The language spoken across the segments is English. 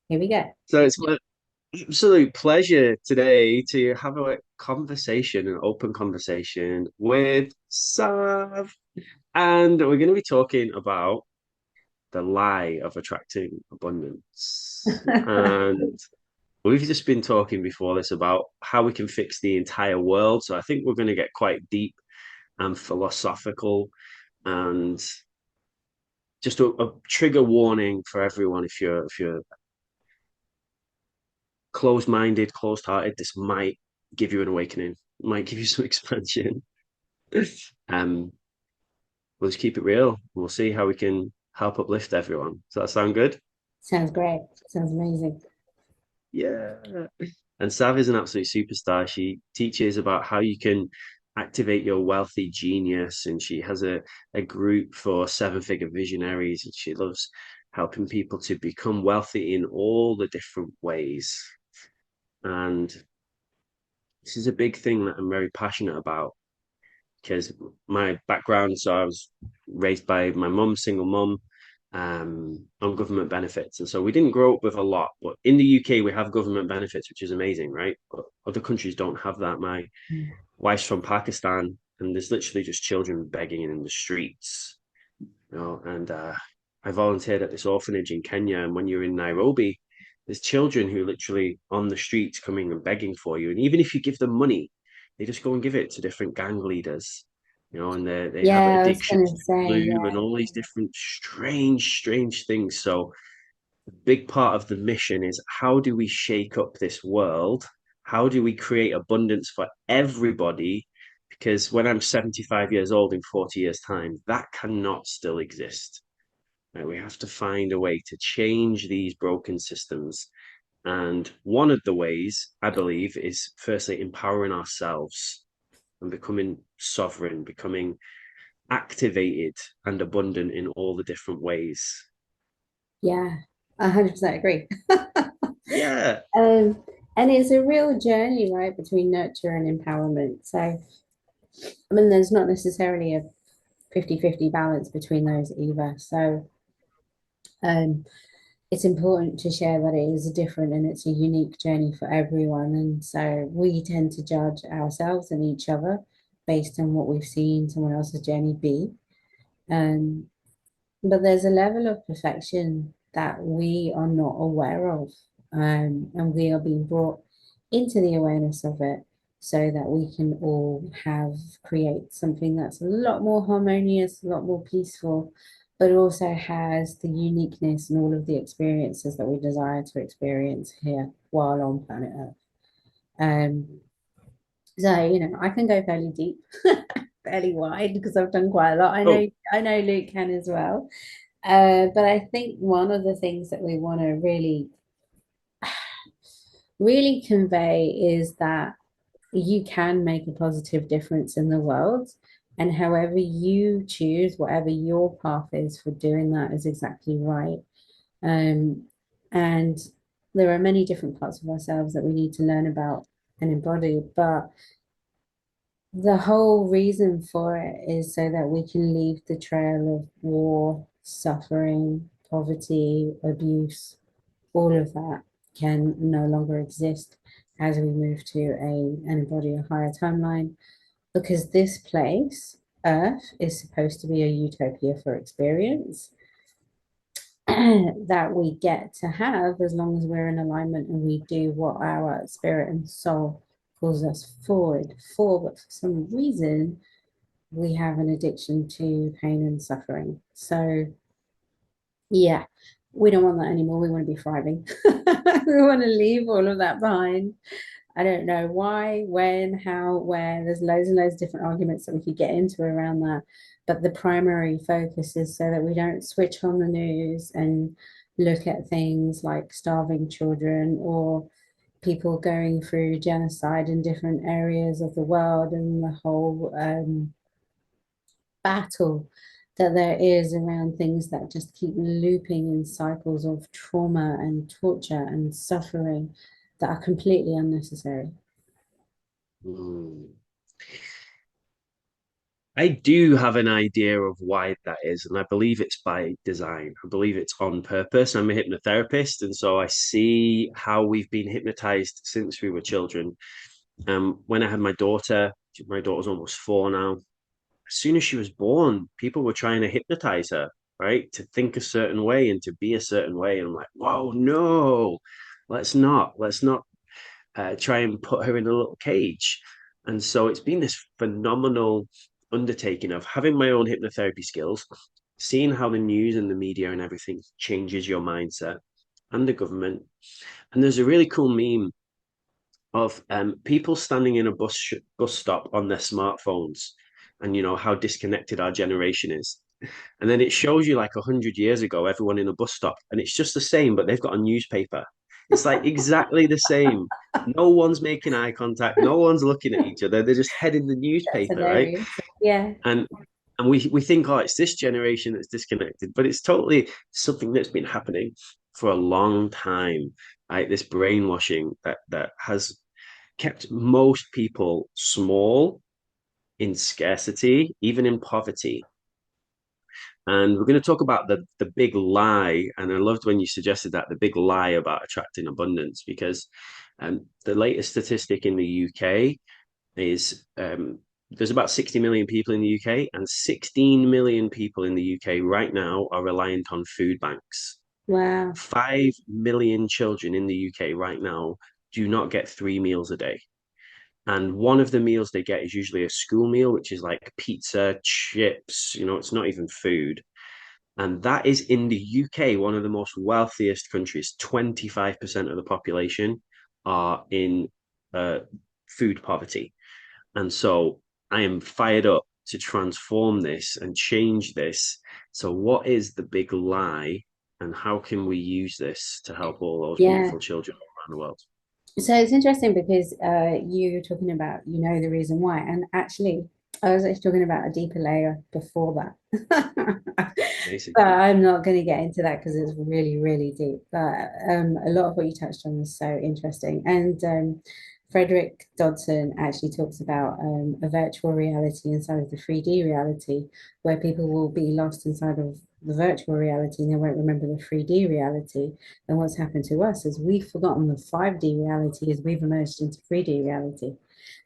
Here we go. So it's my absolute pleasure today to have a conversation, an open conversation with Sav. And we're going to be talking about the lie of attracting abundance. And we've just been talking before this about how we can fix the entire world. So I think we're going to get quite deep and philosophical and just a trigger warning for everyone if you're closed-minded, closed-hearted, this might give you an awakening, might give you some expansion. um, we'll just keep it real. We'll see how we can help uplift everyone. Does that sound good? Sounds great. Sounds amazing. Yeah. And Sav is an absolute superstar. She teaches about how you can activate your wealthy genius, and she has a group for seven-figure visionaries, and she loves helping people to become wealthy in all the different ways. And this is a big thing that I'm very passionate about because my background, so I was raised by my mum, single mum, on government benefits. And so we didn't grow up with a lot, but in the UK, we have government benefits, which is amazing, right? But other countries don't have that. My wife's from Pakistan, and there's literally just children begging in the streets, and I volunteered at this orphanage in Kenya. And when you're in Nairobi, there's children who are literally on the streets coming and begging for you. And even if you give them money, they just go and give it to different gang leaders, and they have Yeah, I was addictions gonna to say, glue and all these different strange things. So a big part of the mission is how do we shake up this world? How do we create abundance for everybody? Because when I'm 75 years old in 40 years' time, that cannot still exist. Right? We have to find a way to change these broken systems. And one of the ways, I believe, is firstly empowering ourselves and becoming sovereign, becoming activated and abundant in all the different ways. yeah, 100% agree. Yeah. Um, and it's a real journey, right, between nurture and empowerment. So, I mean, there's not necessarily a 50-50 balance between those either. So, um, it's important to share that it is different and it's a unique journey for everyone. And so we tend to judge ourselves and each other based on what we've seen someone else's journey be. Um, but there's a level of perfection that we are not aware of, and we are being brought into the awareness of it so that we can all create something that's a lot more harmonious, a lot more peaceful, but also has the uniqueness and all of the experiences that we desire to experience here while on planet Earth. Um, so, I can go fairly deep, fairly wide because I've done quite a lot. Oh, I know Luke can as well. But I think one of the things that we want to really convey is that you can make a positive difference in the world. And however you choose, whatever your path is for doing that is exactly right. Um, and there are many different parts of ourselves that we need to learn about and embody. But the whole reason for it is so that we can leave the trail of war, suffering, poverty, abuse, all of that can no longer exist as we move to and embody a higher timeline because this place, Earth, is supposed to be a utopia for experience that we get to have as long as we're in alignment and we do what our spirit and soul pulls us forward for. But for some reason, we have an addiction to pain and suffering. So yeah, we don't want that anymore. We want to be thriving. We want to leave all of that behind. I don't know why, when, how, where. There's loads and loads of different arguments that we could get into around that. But the primary focus is so that we don't switch on the news and look at things like starving children or people going through genocide in different areas of the world and the whole battle that there is around things that just keep looping in cycles of trauma and torture and suffering that are completely unnecessary. mm. I do have an idea of why that is, and I believe it's by design. I believe it's on purpose. I'm a hypnotherapist, and so I see how we've been hypnotized since we were children. When I had my daughter's almost 4 now. As soon as she was born, people were trying to hypnotize her, right? To think a certain way and to be a certain way. And I'm like, whoa, no, let's not try and put her in a little cage. And so it's been this phenomenal undertaking of having my own hypnotherapy skills, seeing how the news and the media and everything changes your mindset and the government. And there's a really cool meme of people standing in a bus stop on their smartphones, and how disconnected our generation is. And then it shows you like 100 years ago, everyone in a bus stop, and it's just the same, but they've got a newspaper. It's like exactly the same. No one's making eye contact. No one's looking at each other. They're just heading the That's newspaper, right? hilarious. Yeah. And we think, oh, it's this generation that's disconnected, but it's totally something that's been happening for a long time. Right? This brainwashing that has kept most people small in scarcity, even in poverty. And we're going to talk about the big lie. And I loved when you suggested that the big lie about attracting abundance, because the latest statistic in the UK is there's about 60 million people in the UK, and 16 million people in the UK right now are reliant on food banks. Wow. 5 million children in the UK right now do not get 3 meals a day. And one of the meals they get is usually a school meal, which is like pizza, chips, it's not even food. And that is in the UK, one of the most wealthiest countries. 25% of the population are in uh, food poverty. And so I am fired up to transform this and change this. So, what is the big lie, and how can we use this to help all those Yeah. beautiful children all around the world? So it's interesting because you're talking about, the reason why. And actually, I was actually talking about a deeper layer before that. Amazing. But I'm not going to get into that because it's really, really deep. But a lot of what you touched on was so interesting. And Frederick Dodson actually talks about a virtual reality inside of the 3D reality, where people will be lost inside of the virtual reality and they won't remember the 3D reality. And what's happened to us is we've forgotten the 5D reality as we've emerged into 3D reality.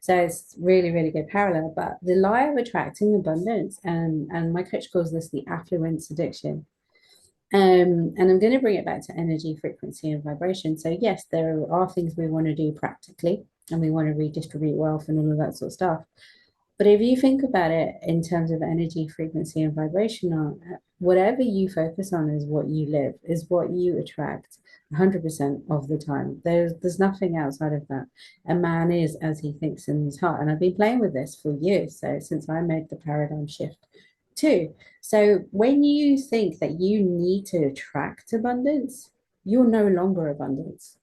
So it's really, really good parallel. But the lie of attracting abundance, and my coach calls this the affluence addiction. And I'm going to bring it back to energy, frequency, and vibration. So, yes, there are things we want to do practically, and we want to redistribute wealth and all of that sort of stuff. But if you think about it in terms of energy, frequency, and vibration, whatever you focus on is what you live, is what you attract 100% of the time. There's nothing outside of that. A man is as he thinks in his heart. And I've been playing with this for years. So since I made the paradigm shift too. So when you think that you need to attract abundance, you're no longer abundance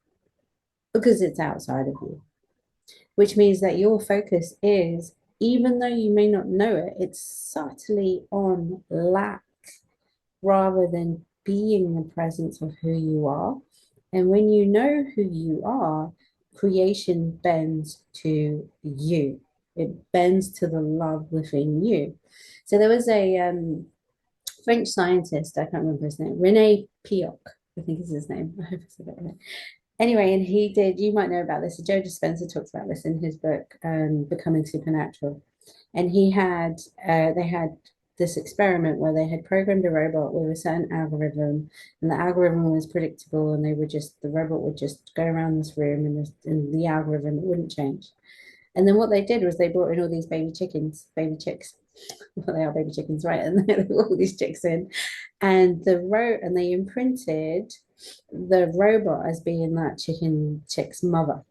because it's outside of you, which means that your focus is, even though you may not know it, it's subtly on lack rather than being the presence of who you are. And when you know who you are, creation bends to you. It bends to the love within you. So there was a French scientist, I can't remember his name, Rene Piot, I think is his name. I hope I said that right. Anyway, and he did, you might know about this. Joe Dispenza talks about this in his book, Becoming Supernatural. And they had this experiment where they had programmed a robot with a certain algorithm, and the algorithm was predictable, and the robot would just go around this room, and the algorithm it wouldn't change. And then what they did was they brought in all these baby chicks. Well, they are baby chickens, right? And they brought all these chicks in, and they imprinted the robot as being that chick's mother.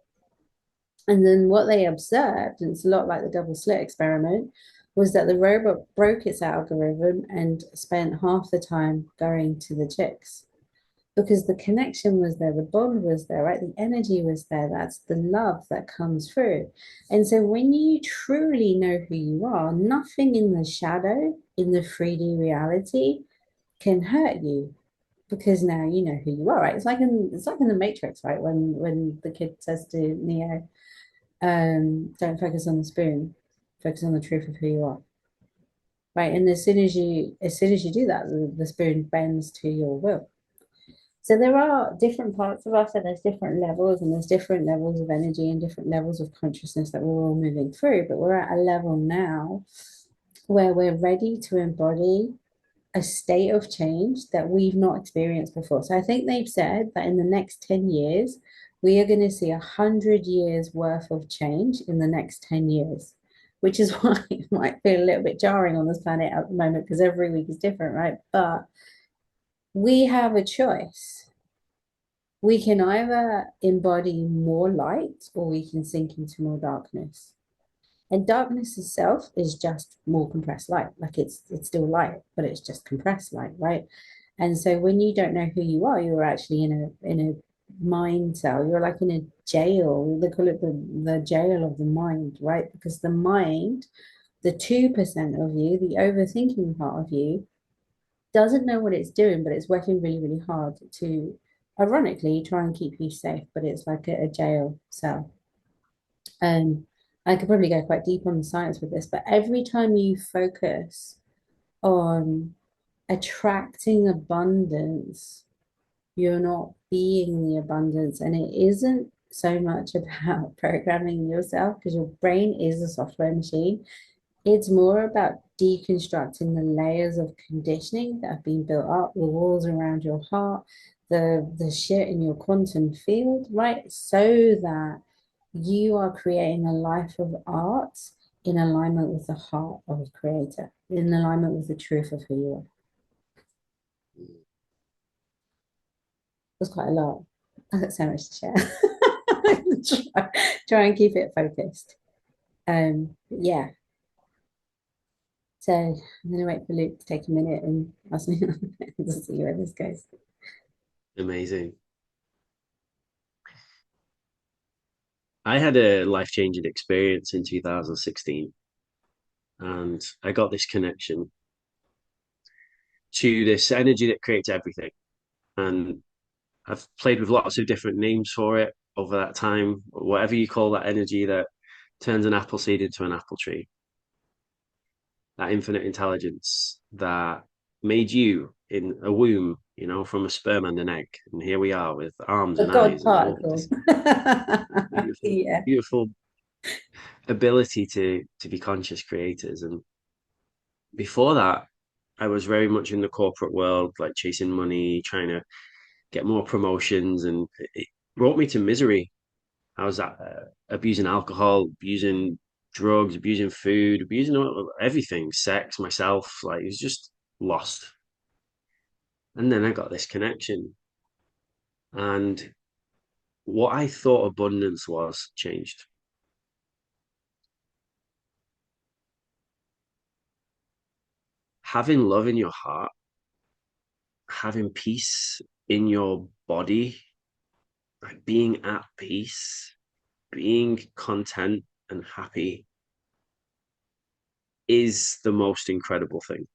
And then what they observed, and it's a lot like the double slit experiment, was that the robot broke its algorithm and spent half the time going to the chicks because the connection was there, the bond was there, right? The energy was there. That's the love that comes through. And so when you truly know who you are, nothing in the shadow, in the 3D reality, can hurt you because now you know who you are, right? It's like in the Matrix, right? When the kid says to Neo, don't focus on the spoon, focus on the truth of who you are. right? And as soon as you do that, the spoon bends to your will. So there are different parts of us, and there's different levels, and there's different levels of energy and different levels of consciousness that we're all moving through. But we're at a level now where we're ready to embody a state of change that we've not experienced before. So I think they've said that in the next 10 years, we are going to see 100 years worth of change in the next 10 years, which is why it might feel a little bit jarring on this planet at the moment because every week is different, right? But we have a choice. We can either embody more light or we can sink into more darkness. And darkness itself is just more compressed light. Like it's still light, but it's just compressed light, right? And so when you don't know who you are, you're actually in a mind cell. You're like in a jail. They call it the jail of the mind, right? Because the mind, the 2% of you, the overthinking part of you, doesn't know what it's doing, but it's working really, really hard to ironically try and keep you safe, but it's like a jail cell. And I could probably go quite deep on the science with this, but every time you focus on attracting abundance, you're not being the abundance. And it isn't so much about programming yourself because your brain is a software machine. It's more about deconstructing the layers of conditioning that have been built up, the walls around your heart, the shit in your quantum field, right? So that you are creating a life of art in alignment with the heart of the creator, in alignment with the truth of who you are. That's quite a lot. I've got so much to share. try and keep it focused. Yeah. So I'm gonna wait for Luke to take a minute and ask me to see where this goes. Amazing. I had a life-changing experience in 2016, and I got this connection to this energy that creates everything. And I've played with lots of different names for it over that time, whatever you call that energy that turns an apple seed into an apple tree, that infinite intelligence that made you in a womb, from a sperm and an egg. And here we are with arms A and God eyes and all particle. this beautiful, Yeah. beautiful ability to be conscious creators. And before that, I was very much in the corporate world, like chasing money, trying to get more promotions, and it brought me to misery. I was abusing alcohol, abusing drugs, abusing food, abusing everything, sex, myself. Like it was just lost. And then I got this connection, and what I thought abundance was changed. Having love in your heart, having peace in your body, like being at peace, being content and happy is the most incredible thing.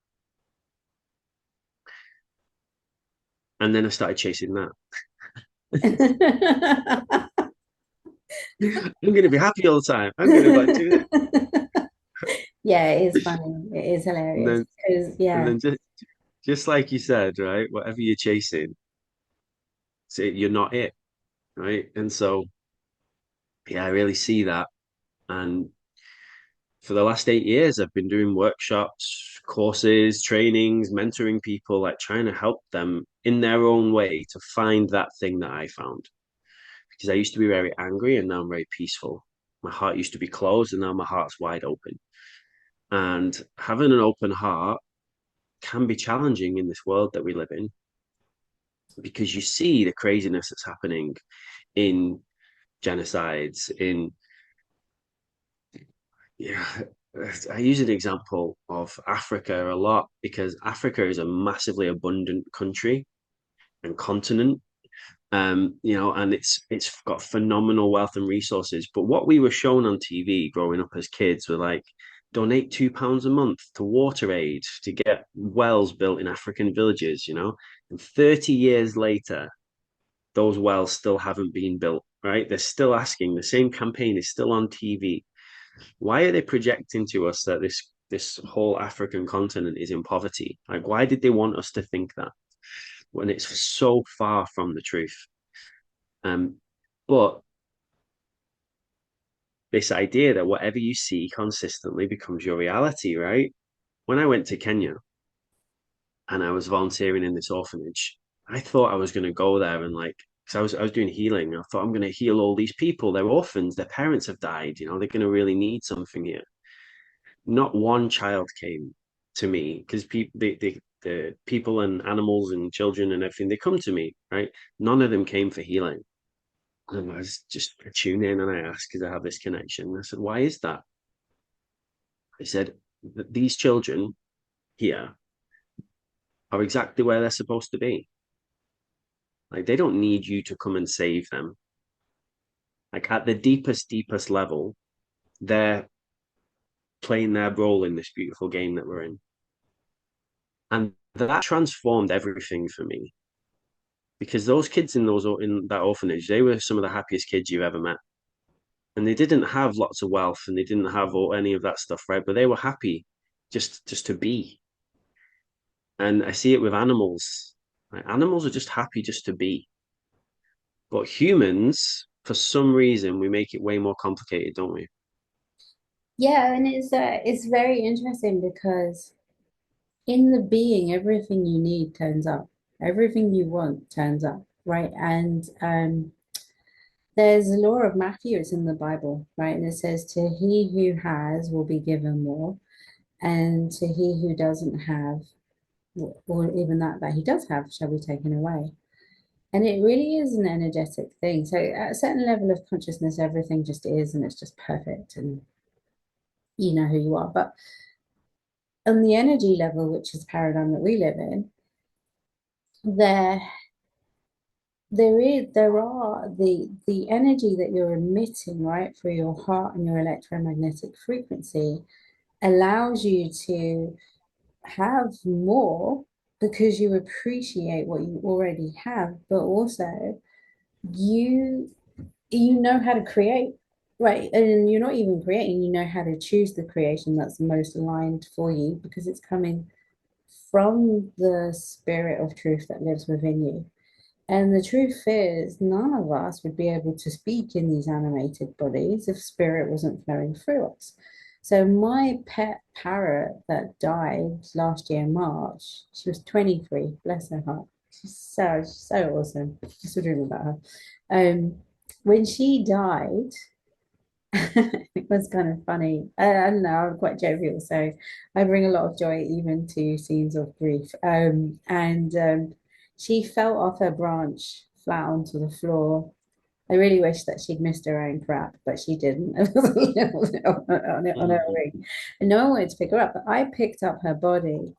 And then I started chasing that. I'm going to be happy all the time. I'm going to like do this. Yeah, it is funny. It is And hilarious then, because and yeah. then just like you said, right? Whatever you're chasing, you're not it, right? And so, yeah, I really see that. And for the last 8 years, I've been doing workshops, courses, trainings, mentoring people, like trying to help them in their own way to find that thing that I found. Because I used to be very angry and now I'm very peaceful. My heart used to be closed and now my heart's wide open. And having an open heart can be challenging in this world that we live in because you see the craziness that's happening in genocides, in, yeah, I use an example of Africa a lot because Africa is a massively abundant country and continent. And it's got phenomenal wealth and resources. But what we were shown on TV growing up as kids were like donate £2 a month to water aid to get wells built in African villages. And 30 years later, those wells still haven't been built, right? They're still asking, the same campaign is still on TV. Why are they projecting to us that this this whole African continent is in poverty. Like, why did they want us to think that when it's so far from the truth? Um, but this idea that whatever you see consistently becomes your reality, right? When I went to Kenya and I was volunteering in this orphanage, I thought I was going to go there and like, because I was doing healing. I thought I'm going to heal all these people. They're orphans. Their parents have died. You know, they're going to really need something here. Not one child came to me because the people and animals and children and everything, they come to me, right? None of them came for healing. And I was just tune in and I asked because I have this connection. I said, why is that? They said that these children here are exactly where they're supposed to be. Like they don't need you to come and save them. Like at the deepest level, they're playing their role in this beautiful game that we're in. And that transformed everything for me because those kids in that orphanage, they were some of the happiest kids you've ever met. And they didn't have lots of wealth and they didn't have any of that stuff, right? But they were happy just to be. And I see it with animals. Like, animals are just happy just to be. But humans, for some reason, we make it way more complicated, don't we? Yeah, and it's very interesting because in the being, everything you need turns up. Everything you want turns up, right? And there's a law of Matthew, it's in the Bible, right? And it says, to he who has will be given more, and to he who doesn't have, or even that he does have, shall be taken away. And it really is an energetic thing. So at a certain level of consciousness, everything just is, and it's just perfect, and you know who you are. But on the energy level, which is the paradigm that we live in, there there are the energy that you're emitting right through your heart and your electromagnetic frequency allows you to have more because you appreciate what you already have, but also you you know how to create, right? And you're not even creating, you know how to choose the creation that's most aligned for you because it's coming from the spirit of truth that lives within you. And the truth is, none of us would be able to speak in these animated bodies if spirit wasn't flowing through us. So my pet parrot that died last year in March, she was 23, bless her heart. She's so awesome. Just a dream about her. When she died, it was kind of funny. I don't know, I'm quite jovial, so I bring a lot of joy even to scenes of grief. And she fell off her branch flat onto the floor. I really wish that she'd missed her own crap, but she didn't. It was a little bit on her Mm. ring. And no one wanted to pick her up, but I picked up her body,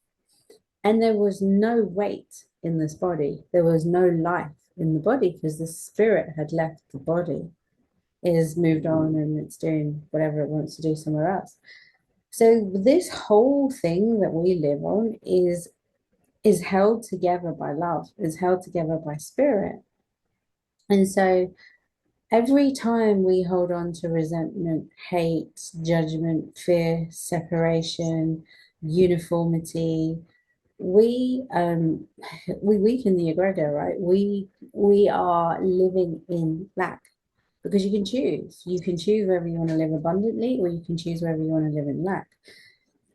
and there was no weight in this body. There was no life in the body because the spirit had left the body, is moved on and it's doing whatever it wants to do somewhere else. So this whole thing that we live on is held together by love, is held together by spirit. And so every time we hold on to resentment, hate, judgment, fear, separation, uniformity, we weaken the egregor, right? We are living in lack because you can choose. You can choose whether you want to live abundantly or you can choose whether you want to live in lack.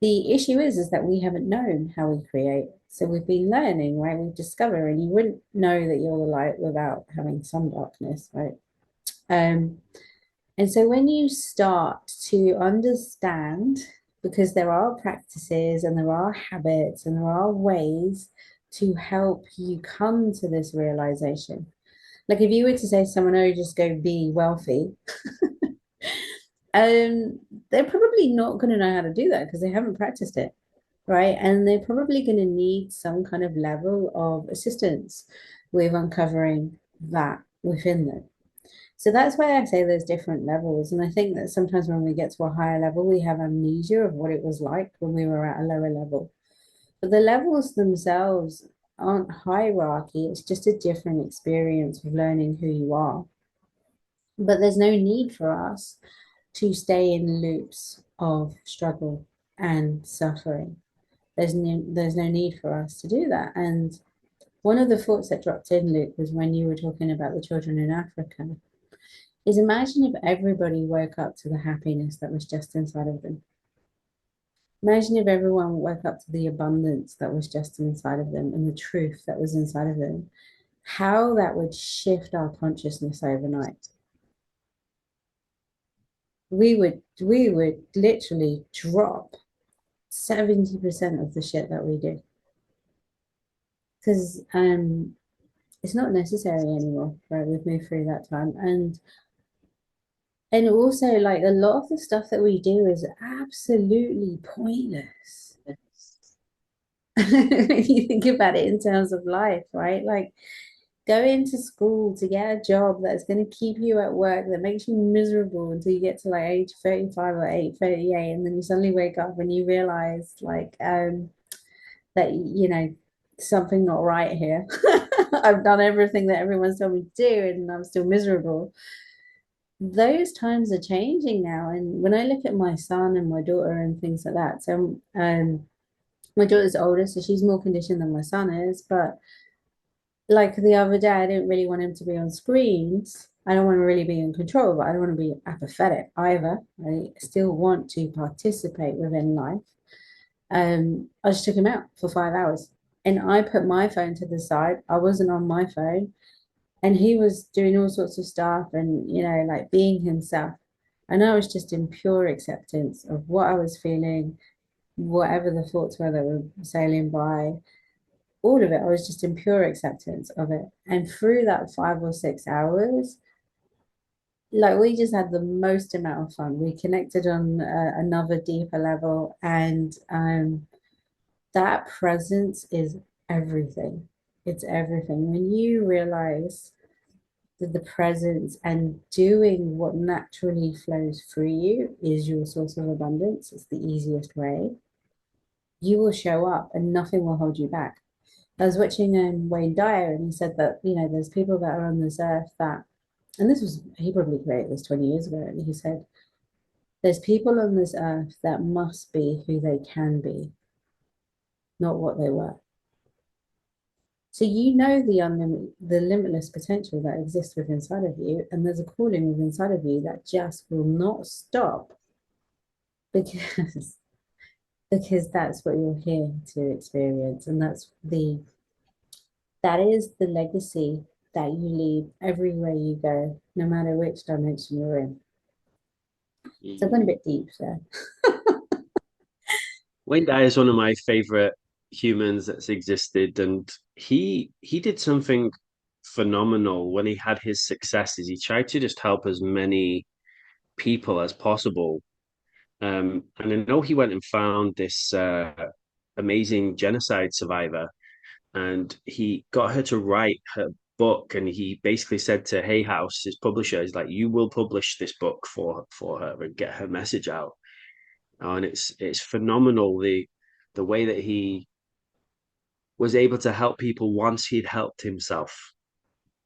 The issue is that we haven't known how we create. So we've been learning, right? We've discovered, and you wouldn't know that you're the light without having some darkness, right? Um, and so when you start to understand, because there are practices and there are habits and there are ways to help you come to this realization. Like if you were to say to someone, oh, just go be wealthy, um, they're probably not going to know how to do that because they haven't practiced it, right? And they're probably going to need some kind of level of assistance with uncovering that within them. So that's why I say there's different levels. And I think that sometimes when we get to a higher level, we have amnesia of what it was like when we were at a lower level. But the levels themselves aren't hierarchy, it's just a different experience of learning who you are. But there's no need for us to stay in loops of struggle and suffering. There's no need for us to do that. And one of the thoughts that dropped in, Luke, was when you were talking about the children in Africa, is imagine if everybody woke up to the happiness that was just inside of them. Imagine if everyone woke up to the abundance that was just inside of them and the truth that was inside of them, how that would shift our consciousness overnight. We would literally drop 70% of the shit that we do. Because it's not necessary anymore, right? We've moved through that time. And also like a lot of the stuff that we do is absolutely pointless. If you think about it in terms of life, right? Like going to school to get a job that's going to keep you at work that makes you miserable until you get to like age 35 or 38, and then you suddenly wake up and you realize like that something not right here. I've done everything that everyone's told me to do and I'm still miserable. Those times are changing now. And when I look at my son and my daughter and things like that, so my daughter's older, so she's more conditioned than my son is. But like the other day, I didn't really want him to be on screens. I don't want to really be in control, but I don't want to be apathetic either. I still want to participate within life. I just took him out for 5 hours and I put my phone to the side. I wasn't on my phone and he was doing all sorts of stuff and, like being himself. And I was just in pure acceptance of what I was feeling, whatever the thoughts were that were sailing by, all of it. I was just in pure acceptance of it. And through that 5 or 6 hours, like we just had the most amount of fun. We connected on another deeper level, and that presence is everything. It's everything. When you realize that the presence and doing what naturally flows through you is your source of abundance, it's the easiest way. You will show up and nothing will hold you back. I was watching Wayne Dyer, and he said that there's people that are on this earth that, and this was he probably created this 20 years ago, and he said there's people on this earth that must be who they can be, not what they were. So the limitless potential that exists within inside of you, and there's a calling within inside of you that just will not stop because because that's what you're here to experience, and that is the legacy that you leave everywhere you go, no matter which dimension you're in. So I've gone a bit deep there. Wayne Dyer is one of my favorite humans that's existed, and he did something phenomenal when he had his successes. He tried to just help as many people as possible. And I know he went and found this amazing genocide survivor, and he got her to write her book. And he basically said to Hay House, his publisher, "Is like, you will publish this book for her and get her message out." And it's phenomenal the way that he was able to help people once he'd helped himself.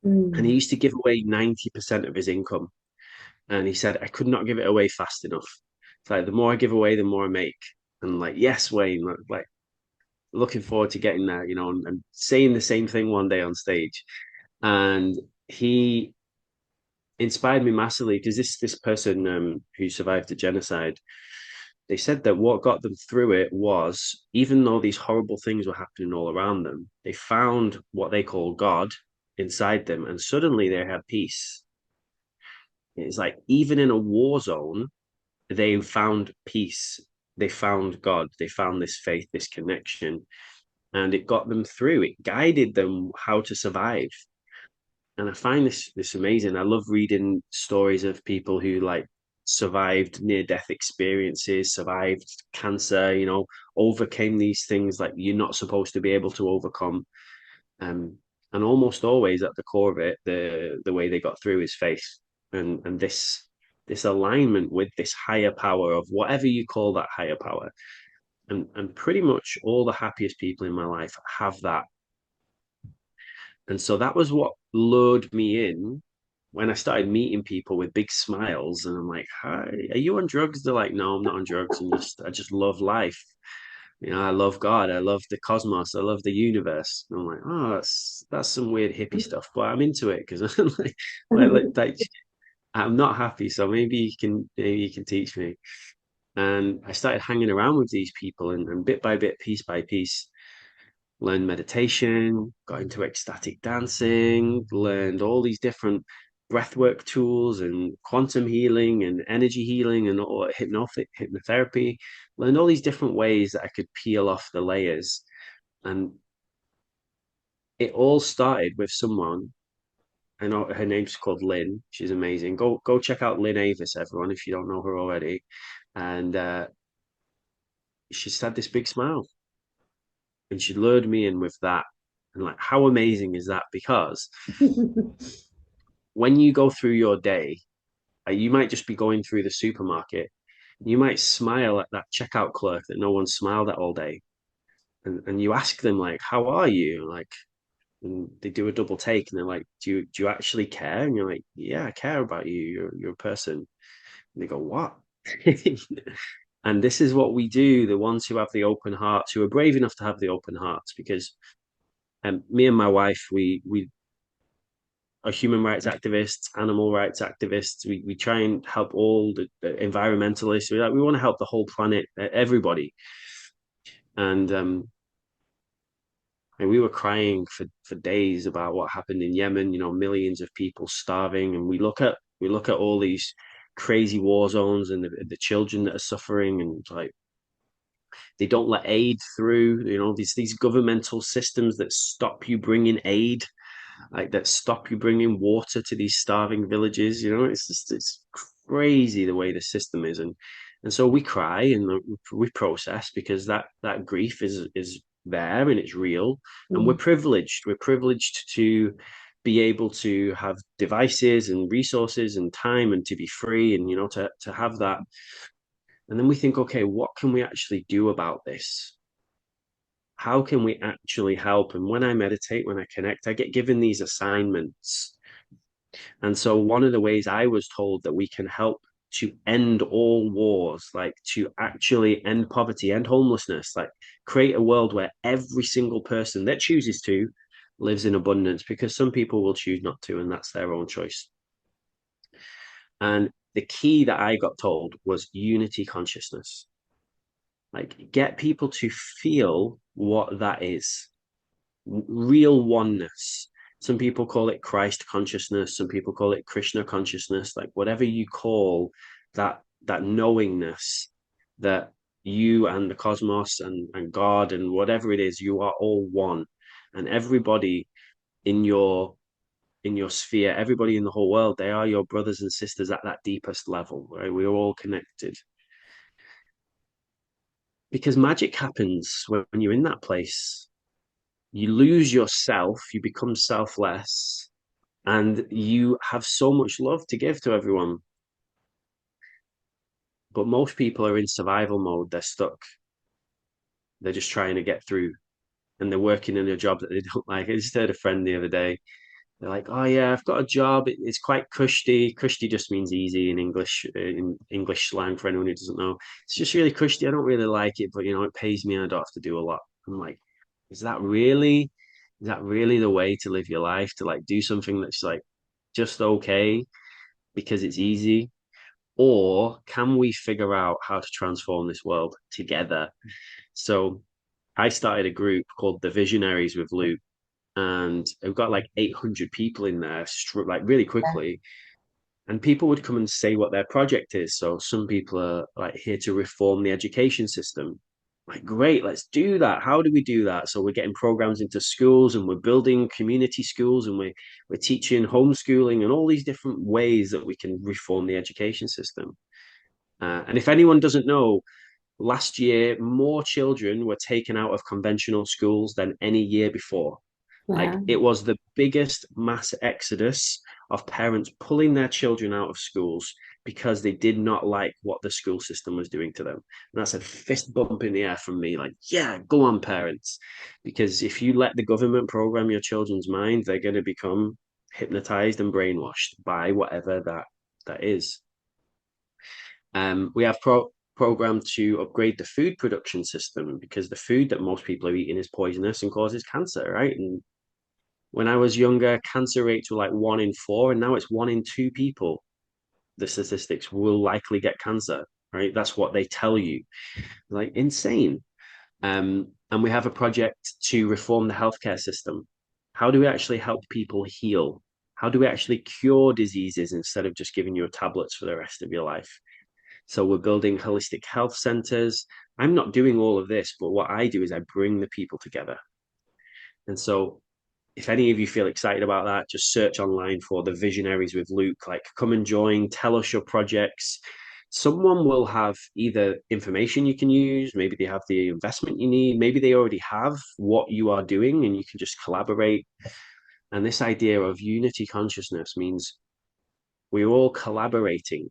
And he Mm, used to give away 90% of his income. And he said, I could not give it away fast enough. It's like the more I give away, the more I make. And like, yes, Wayne, like looking forward to getting there, and saying the same thing one day on stage. And he inspired me massively because this person who survived the genocide, they said that what got them through it was, even though these horrible things were happening all around them, they found what they call God inside them, and suddenly they had peace. It's like even in a war zone, they found peace. They found God. They found this faith, this connection, and it got them through. It guided them how to survive. And I find this amazing. I love reading stories of people who like survived near death experiences, survived cancer, overcame these things like you're not supposed to be able to overcome. And almost always at the core of it, the way they got through is faith and this alignment with this higher power of whatever you call that higher power. And pretty much all the happiest people in my life have that. And so that was what lured me in when I started meeting people with big smiles, and I'm like, "Hi, are you on drugs?" They're like, "No, I'm not on drugs. I just love life. You know, I love God. I love the cosmos. I love the universe." And I'm like, "Oh, that's some weird hippie stuff, but I'm into it because I'm like, I'm not happy. So maybe you can teach me." And I started hanging around with these people, and bit by bit, piece by piece, learned meditation, got into ecstatic dancing, learned all these different breathwork tools and quantum healing and energy healing and all hypnotherapy, learned all these different ways that I could peel off the layers. And it all started with someone. I know her name's called Lynn. She's amazing. Go check out Lynn Avis, everyone, if you don't know her already. And she's had this big smile, and she lured me in with that. And like, how amazing is that? Because when you go through your day, you might just be going through the supermarket. You might smile at that checkout clerk that no one smiled at all day. And you ask them, like, how are you? Like, and they do a double take and they're like, do you actually care? And you're like, yeah, I care about you. You're a person. And they go, what? And this is what we do, the ones who have the open hearts, who are brave enough to have the open hearts, because me and my wife, we are human rights activists, animal rights activists. We try and help all the environmentalists. We want to help the whole planet, everybody. And we were crying for days about what happened in Yemen. You know, millions of people starving, and we look at all these crazy war zones and the children that are suffering, and like they don't let aid through. You know, these governmental systems that stop you bringing aid, like that stop you bringing water to these starving villages. You know, it's crazy the way the system is, and so we cry and we process because that grief is there and it's real, and Mm. we're privileged to be able to have devices and resources and time and to be free, and you know, to have that. And then we think, okay, what can we actually do about this? How can we actually help? And when I meditate, when I connect, I get given these assignments. And so one of the ways I was told that we can help to end all wars, like to actually end poverty, end homelessness, like create a world where every single person that chooses to lives in abundance, because some people will choose not to, and that's their own choice. And the key that I got told was unity consciousness. Like, get people to feel what that is, real oneness. Some people call it Christ consciousness, some people call it Krishna consciousness, like whatever you call that knowingness that you and the cosmos and God and whatever it is, you are all one. And everybody in your sphere, everybody in the whole world, they are your brothers and sisters at that deepest level, right? We are all connected. Because magic happens when you're in that place. You lose yourself, you become selfless, and you have so much love to give to everyone. But most people are in survival mode. They're stuck. They're just trying to get through, and they're working in a job that they don't like. I just heard a friend the other day. They're like, "Oh yeah, I've got a job. It's quite cushy. Cushy just means easy in English slang for anyone who doesn't know. It's just really cushy. I don't really like it, but you know, it pays me and I don't have to do a lot." I'm like, is that really, is that really the way to live your life? To like do something that's like just okay because it's easy? Or can we figure out how to transform this world together? So I started a group called the Visionaries with Luke, and we've got like 800 people in there, like really quickly. And people would come and say what their project is. So some people are like here to reform the education system. Like, great, let's do that. How do we do that? So we're getting programs into schools, and we're building community schools, and we're teaching homeschooling and all these different ways that we can reform the education system. And if anyone doesn't know, last year more children were taken out of conventional schools than any year before. Like, Wow. it was the biggest mass exodus of parents pulling their children out of schools because they did not like what the school system was doing to them. And that's a fist bump in the air from me. Like, yeah, go on, parents. Because if you let the government program your children's mind, they're going to become hypnotized and brainwashed by whatever that is. We have programmed to upgrade the food production system because the food that most people are eating is poisonous and causes cancer, right? And when I was younger, cancer rates were like 1 in 4, and now it's 1 in 2 people. The statistics will likely get cancer, right? That's what they tell you. Like insane. And we have a project to reform the healthcare system. How do we actually help people heal? How do we actually cure diseases instead of just giving you tablets for the rest of your life? So we're building holistic health centers. I'm not doing all of this, but what I do is I bring the people together. And so if any of you feel excited about that, just search online for the Visionaries with Luke. Like, come and join, tell us your projects. Someone will have either information you can use, maybe they have the investment you need, maybe they already have what you are doing and you can just collaborate. And this idea of unity consciousness means we're all collaborating.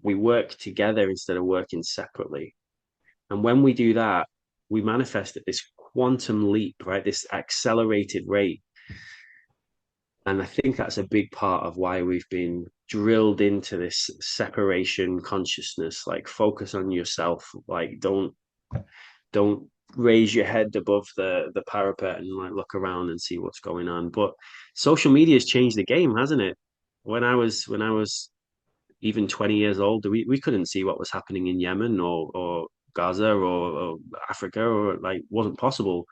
We work together instead of working separately. And when we do that, we manifest at this quantum leap, right? This accelerated rate. And I think that's a big part of why we've been drilled into this separation consciousness, like focus on yourself, like don't raise your head above the parapet and like look around and see what's going on. But social media has changed the game, hasn't it? When I was even 20 years old, we couldn't see what was happening in Yemen or Gaza or Africa, or like wasn't possible.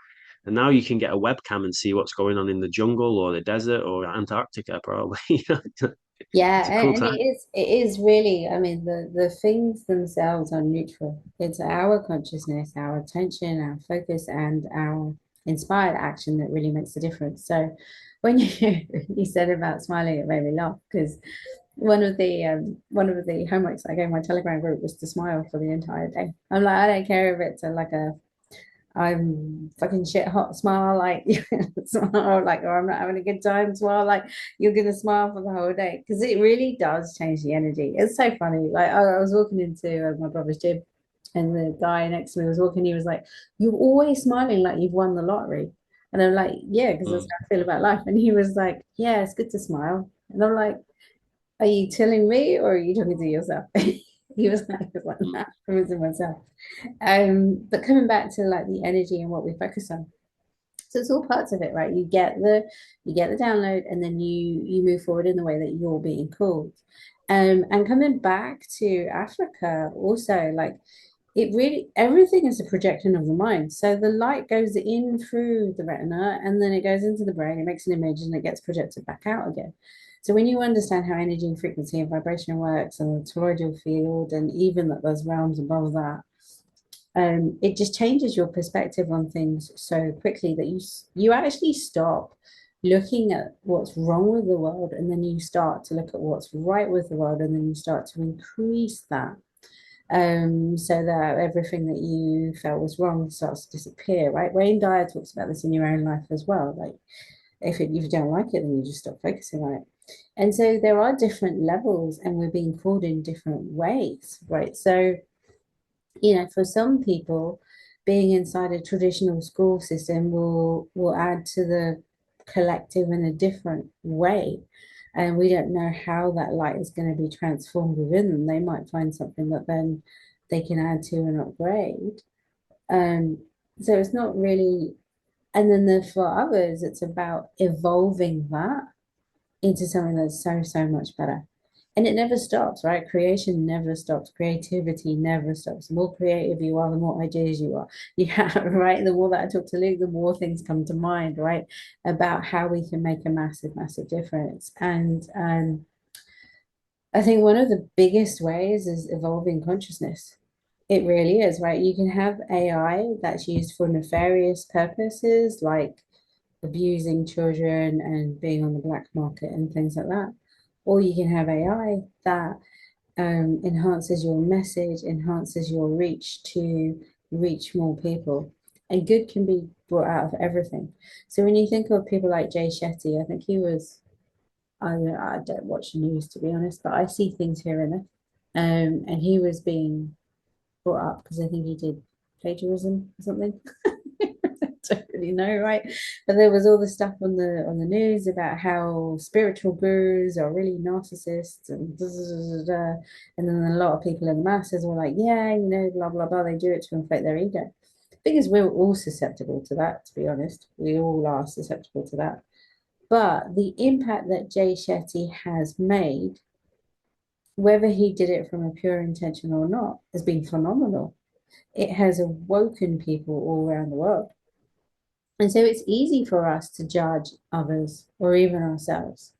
And now you can get a webcam and see what's going on in the jungle or the desert or Antarctica, probably. Yeah, It's a cool and time. it is really, I mean, the things themselves are neutral. It's our consciousness, our attention, our focus, and our inspired action that really makes the difference. So when you said about smiling, it made me laugh because one of the homeworks I gave my Telegram group was to smile for the entire day. I'm like, I don't care if it's like a I'm fucking shit hot smile, like smile, like, or I'm not having a good time, smile, like you're gonna smile for the whole day because it really does change the energy. It's so funny. Like I was walking into my brother's gym, and the guy next to me was walking. He was like, "You're always smiling like you've won the lottery," and I'm like, "Yeah, because that's Mm. how I feel about life." And he was like, "Yeah, it's good to smile," and I'm like, "Are you telling me or are you talking to yourself?" He was like, "Nah, I'm to myself." But coming back to like the energy and what we focus on. So it's all parts of it, right? You get the download and then you move forward in the way that you're being called. And coming back to Africa also, like it really everything is a projection of the mind. So the light goes in through the retina and then it goes into the brain, it makes an image and it gets projected back out again. So when you understand how energy and frequency and vibration works and the toroidal field and even that there's realms above that, it just changes your perspective on things so quickly that you actually stop looking at what's wrong with the world and then you start to look at what's right with the world and then you start to increase that, so that everything that you felt was wrong starts to disappear, right? Wayne Dyer talks about this in your own life as well. Like if you don't like it, then you just stop focusing on it. And so there are different levels and we're being called in different ways, right? So for some people, being inside a traditional school system will add to the collective in a different way. And we don't know how that light is going to be transformed within them. They might find something that then they can add to and upgrade. Um, so it's not really, and then for others, it's about evolving that into something that's so, so much better. And it never stops, right? Creation never stops. Creativity never stops. The more creative you are, the more ideas you have, right? The more that I talk to Luke, the more things come to mind, right? About how we can make a massive, massive difference. And I think one of the biggest ways is evolving consciousness. It really is, right? You can have AI that's used for nefarious purposes, like abusing children and being on the black market and things like that. Or you can have AI that enhances your message, enhances your reach to reach more people. And good can be brought out of everything. So when you think of people like Jay Shetty, I think he was, I don't watch the news to be honest, but I see things here and there. And he was being brought up because I think he did plagiarism or something. don't really know, right? But there was all the stuff on the news about how spiritual gurus are really narcissists and da, da, da, da, da. And then a lot of people in the masses were like, yeah, you know, blah blah blah. They do it to inflate their ego. Because we're all susceptible to that, to be honest. We all are susceptible to that. But the impact that Jay Shetty has made, whether he did it from a pure intention or not, has been phenomenal. It has awoken people all around the world. And so it's easy for us to judge others or even ourselves.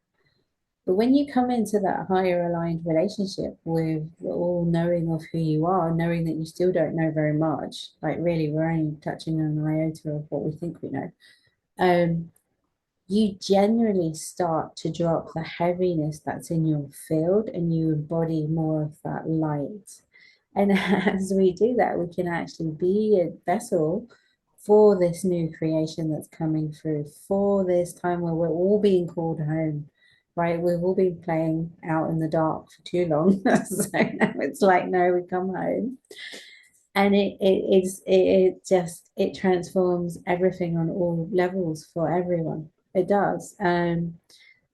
But when you come into that higher aligned relationship with all knowing of who you are, knowing that you still don't know very much, like really, we're only touching on an iota of what we think we know, um, you genuinely start to drop the heaviness that's in your field and you embody more of that light. And as we do that, we can actually be a vessel for this new creation that's coming through, for this time where we're all being called home, right? We've all been playing out in the dark for too long. So now it's like, no, we come home. And it just it transforms everything on all levels for everyone. It does. And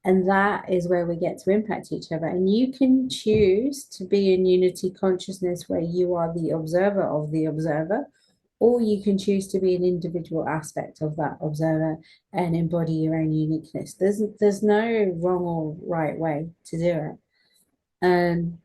that is where we get to impact each other. And you can choose to be in unity consciousness where you are the observer of the observer, or you can choose to be an individual aspect of that observer and embody your own uniqueness. There's no wrong or right way to do it. Um,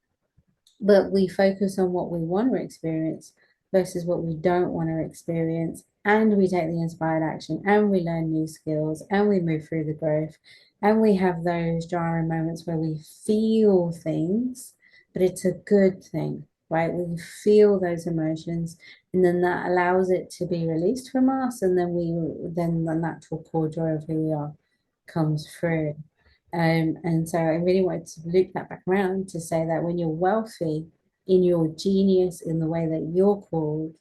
but we focus on what we want to experience versus what we don't want to experience. And we take the inspired action and we learn new skills and we move through the growth and we have those jarring moments where we feel things, but it's a good thing, right? We feel those emotions and then that allows it to be released from us. And then the natural core joy of who we are comes through. And so I really wanted to loop that back around to say that when you're wealthy in your genius, in the way that you're called,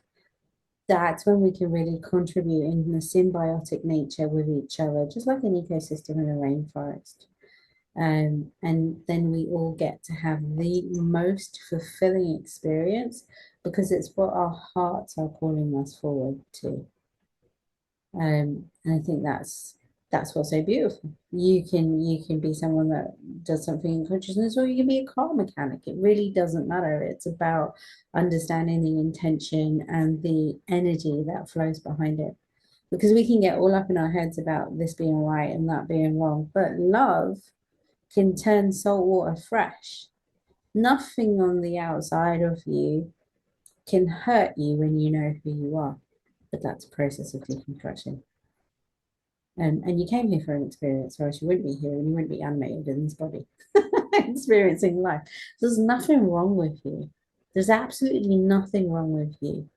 that's when we can really contribute in a symbiotic nature with each other, just like an ecosystem in a rainforest. And then we all get to have the most fulfilling experience because it's what our hearts are calling us forward to. And I think that's what's so beautiful. You can be someone that does something in consciousness, or you can be a car mechanic. It really doesn't matter. It's about understanding the intention and the energy that flows behind it. Because we can get all up in our heads about this being right and that being wrong, but love can turn salt water fresh. Nothing on the outside of you can hurt you when you know who you are. But that's a process of deconstruction. And you came here for an experience, or else you wouldn't be here and you wouldn't be animated in this body, experiencing life. There's nothing wrong with you. There's absolutely nothing wrong with you.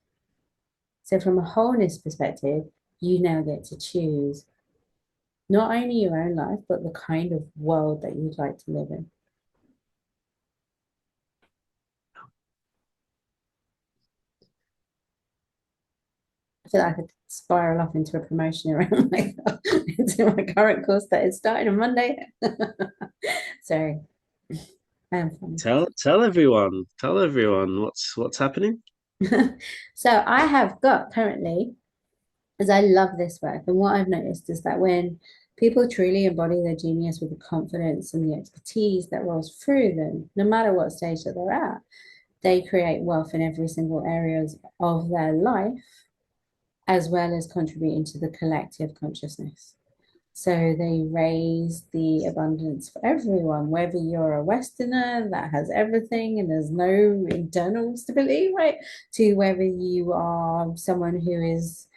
So, from a wholeness perspective, you now get to choose not only your own life, but the kind of world that you'd like to live in. I feel like I could spiral off into a promotion around into my current course that is starting on Monday. Sorry, I am funny. Tell everyone what's happening. So I have got currently, as I love this work, and what I've noticed is that when people truly embody their genius with the confidence and the expertise that rolls through them, no matter what stage that they're at, they create wealth in every single areas of their life, as well as contributing to the collective consciousness. So they raise the abundance for everyone, whether you're a Westerner that has everything and there's no internal stability, right? To whether you are someone who is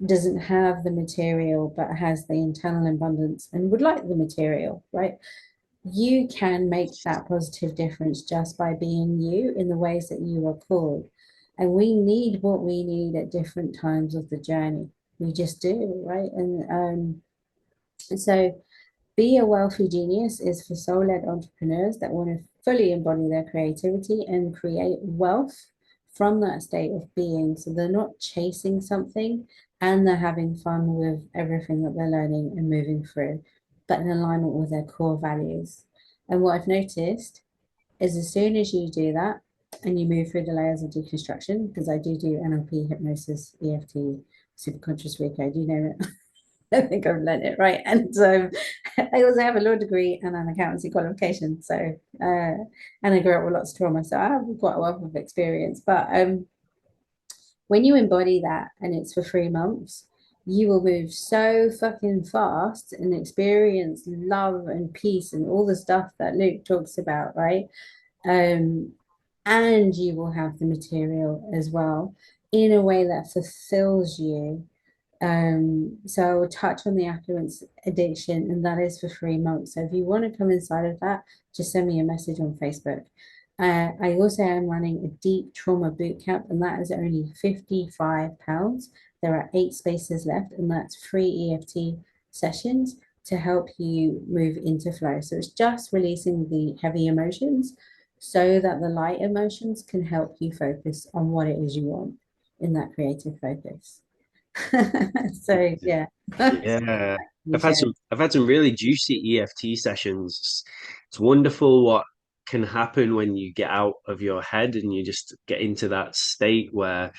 doesn't have the material but has the internal abundance and would like the material, right? You can make that positive difference just by being you in the ways that you are called. And we need what we need at different times of the journey. We just do, right? And so be a wealthy genius is for soul-led entrepreneurs that want to fully embody their creativity and create wealth from that state of being. So they're not chasing something and they're having fun with everything that they're learning and moving through, but in alignment with their core values. And what I've noticed is as soon as you do that and you move through the layers of deconstruction, because I do NLP, hypnosis, EFT, super conscious recode, you know it. I think I've learned it right. And I also have a law degree and an accountancy qualification. And I grew up with lots of trauma. So I have quite a wealth of experience. But when you embody that and it's for 3 months, you will move so fucking fast and experience love and peace and all the stuff that Luke talks about, right? Um, and you will have the material as well in a way that fulfills you. So I will touch on the affluence addiction, and that is for 3 months. So if you want to come inside of that, just send me a message on Facebook. I also am running a deep trauma boot camp, and that is only £55. There are 8 spaces left, and that's free EFT sessions to help you move into flow. So it's just releasing the heavy emotions so that the light emotions can help you focus on what it is you want in that creative focus. So yeah, Yeah, you share. I've had some really juicy EFT sessions. It's wonderful what can happen when you get out of your head and you just get into that state where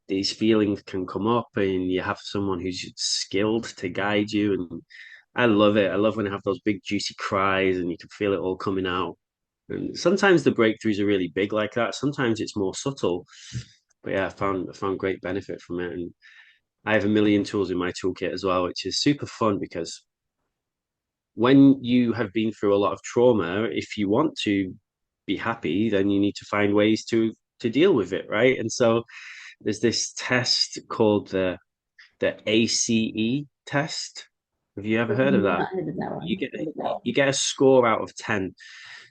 these feelings can come up and you have someone who's skilled to guide you. And I love it. I love when I have those big juicy cries and you can feel it all coming out. And sometimes the breakthroughs are really big like that. Sometimes it's more subtle. But yeah, I found great benefit from it. And I have a million tools in my toolkit as well, which is super fun because when you have been through a lot of trauma, if you want to be happy, then you need to find ways to deal with it, right? And so there's this test called the ACE test. Have you ever heard of that? Not heard of that You one. get you get a score out of 10.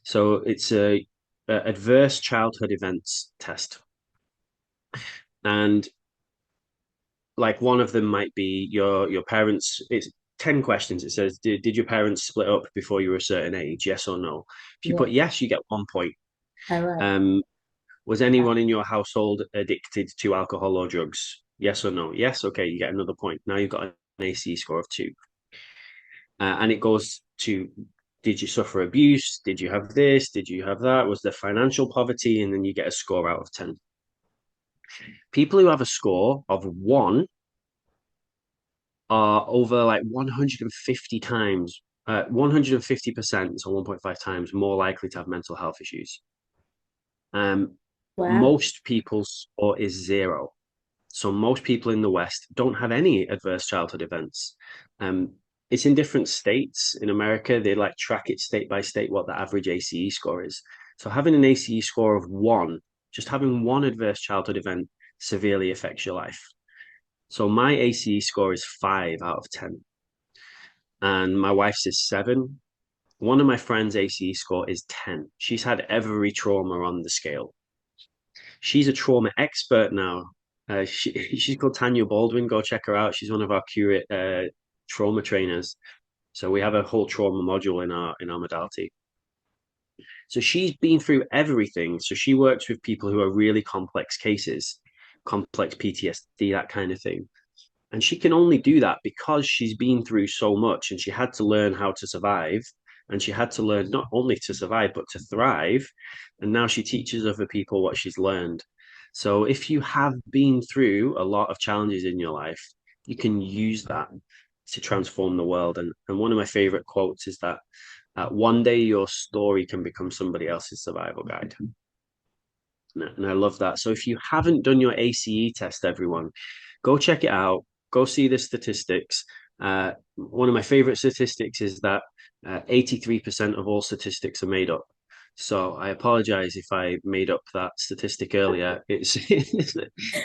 So it's a adverse childhood events test. And like one of them might be your parents. It's 10 questions. It says, did your parents split up before you were a certain age? Yes or no? If you Yeah. put yes, you get 1 point. All right. Um, was anyone in your household addicted to alcohol or drugs? Yes or no? Yes. Okay, you get another point. Now you've got an AC score of 2. And it goes to, did you suffer abuse? Did you have this? Did you have that? Was there financial poverty? And then you get a score out of 10. People who have a score of 1 are over like 150 times, 150%, so 1.5 times more likely to have mental health issues. Um, Wow. Most people's score is 0. So most people in the West don't have any adverse childhood events. Um, it's in different states. In America, they like track it state by state what the average ACE score is. So having an ACE score of 1, just having one adverse childhood event severely affects your life. So my ACE score is 5 out of 10, and my wife's is 7. One of my friends' ACE score is 10. She's had every trauma on the scale. She's a trauma expert now. She's called Tanya Baldwin. Go check her out. She's one of our curate trauma trainers. So we have a whole trauma module in our modality. So she's been through everything. So she works with people who are really complex cases, complex PTSD, that kind of thing. And she can only do that because she's been through so much and she had to learn how to survive. And she had to learn not only to survive, but to thrive. And now she teaches other people what she's learned. So if you have been through a lot of challenges in your life, you can use that to transform the world. And one of my favorite quotes is that one day your story can become somebody else's survival guide. And I love that. So if you haven't done your ACE test, everyone, go check it out. Go see the statistics. One of my favorite statistics is that 83% of all statistics are made up. So I apologize if I made up that statistic earlier. It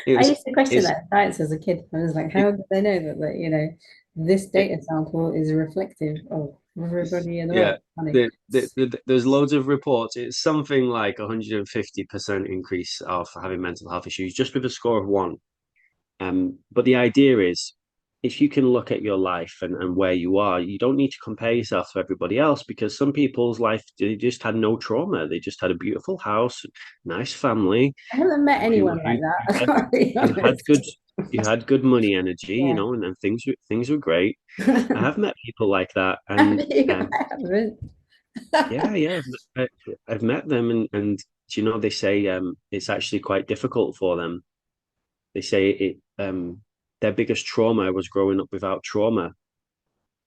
I was used to question it's that in science as a kid. I was like, it, how did they know that this it, data sample is reflective of everybody in the yeah. world? Funny. There's loads of reports. It's something like 150% increase of having mental health issues just with a score of 1. But the idea is, if you can look at your life and where you are, you don't need to compare yourself to everybody else because some people's life, they just had no trauma. They just had a beautiful house, nice family, I haven't met who, anyone like that. I had, can't be who had honest. good you had good money energy, Yeah. and things were great. I have met people like that, Have and you? I haven't. yeah, yeah, I've met them, and they say it's actually quite difficult for them. They say it. their biggest trauma was growing up without trauma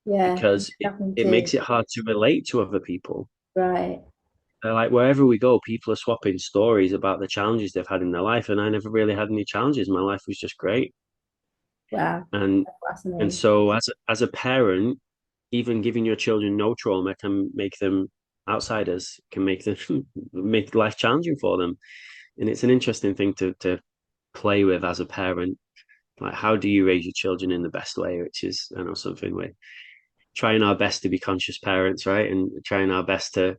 Yeah, because nothing it to, makes it hard to relate to other people. right. Like wherever we go, people are swapping stories about the challenges they've had in their life, and I never really had any challenges. My life was just great. Wow, And and fascinating. so as a parent, even giving your children no trauma can make them outsiders, can make them make life challenging for them. And it's an interesting thing to play with as a parent. Like, how do you raise your children in the best way? Which is, I know, something we're trying our best to be conscious parents, right? And trying our best to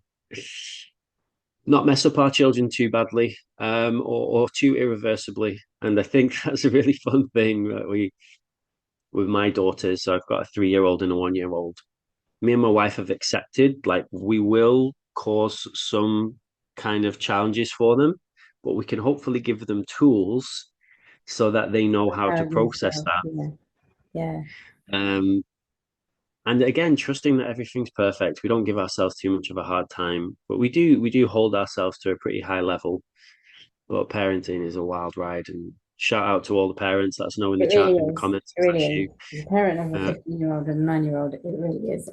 not mess up our children too badly, or too irreversibly. And I think that's a really fun thing that we with my daughters. So I've got a 3-year-old and a 1-year-old. Me and my wife have accepted, like, we will cause some kind of challenges for them, but we can hopefully give them tools so that they know how to Proud of process yourself. Yeah, yeah. that. And again, trusting that everything's perfect. We don't give ourselves too much of a hard time, but we do hold ourselves to a pretty high level. But parenting is a wild ride. And shout out to all the parents. Let us know in It the chat, really in the is. comments It if really that's is. you. As a parent of a Uh, 15-year-old and a 9-year-old, it really is.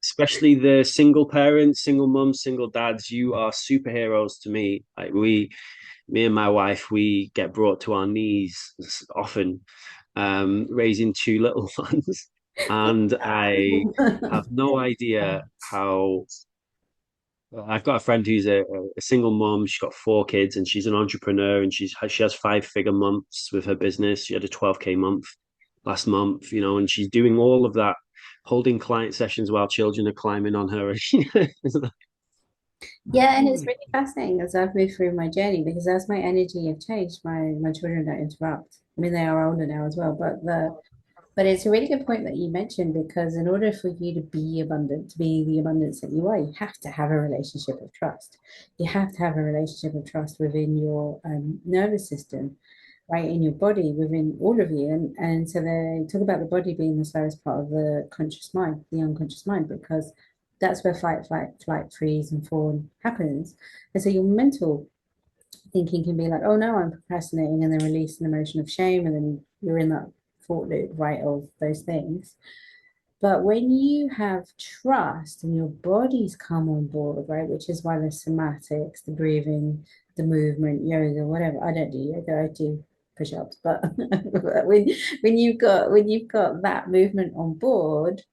especially the single parents, single mums, single dads. You are superheroes to me. Like, me and my wife, we get brought to our knees often, raising two little ones, and I have no idea how. I've got a friend who's a single mom. She's got 4 kids, and she's an entrepreneur, and she has 5-figure months with her business. She had a 12K month last month, and she's doing all of that, holding client sessions while children are climbing on her. Yeah, and it's really fascinating as I've moved through my journey because as my energy have changed, my children don't interrupt. I mean, they are older now as well, but it's a really good point that you mentioned because in order for you to be abundant, to be the abundance that you are, you have to have a relationship of trust. You have to have a relationship of trust within your nervous system, right, in your body, within all of you. And so they talk about the body being the slowest part of the conscious mind, the unconscious mind, because that's where fight, flight, flight, freeze, and fawn happens. And so your mental thinking can be like, oh no, I'm procrastinating, and then release an emotion of shame, and then you're in that thought loop, right, of those things. But when you have trust and your body's come on board, right, which is why the somatics, the breathing, the movement, yoga, whatever. I don't do yoga, I do push-ups, but when you've got that movement on board,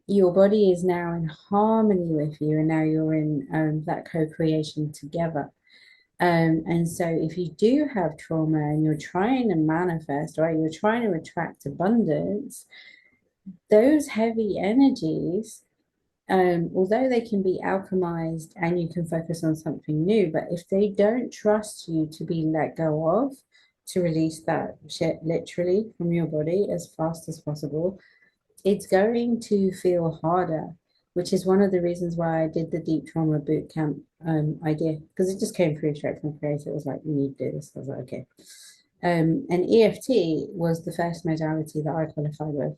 your body is now in harmony with you, and now you're in that co-creation together. And so if you do have trauma and you're trying to manifest, right, you're trying to attract abundance, those heavy energies, although they can be alchemized and you can focus on something new, but if they don't trust you to be let go of, to release that shit literally from your body as fast as possible, it's going to feel harder, which is one of the reasons why I did the deep trauma boot camp idea because it just came through straight from creator. It was like, you need to do this. I was like, okay. And EFT was the first modality that I qualified with,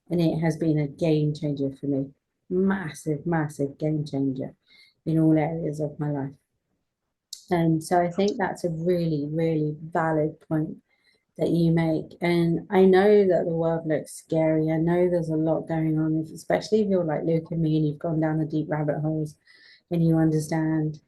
and it has been a game changer for me. Massive, massive game changer in all areas of my life. And so I think that's a really, really valid point that you make. And I know that the world looks scary. I know there's a lot going on, especially if you're like Luke and me and you've gone down the deep rabbit holes and you understand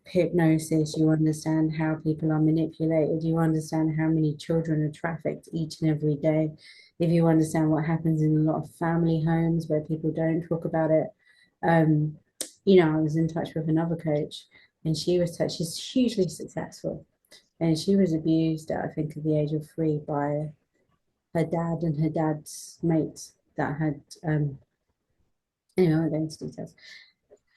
hypnosis, you understand how people are manipulated, you understand how many children are trafficked each and every day. If you understand what happens in a lot of family homes where people don't talk about it. Um, I was in touch with another coach and she's hugely successful and she was abused at, I think, at the age of 3 by her dad and her dad's mates that had, anyway, I won't go into details.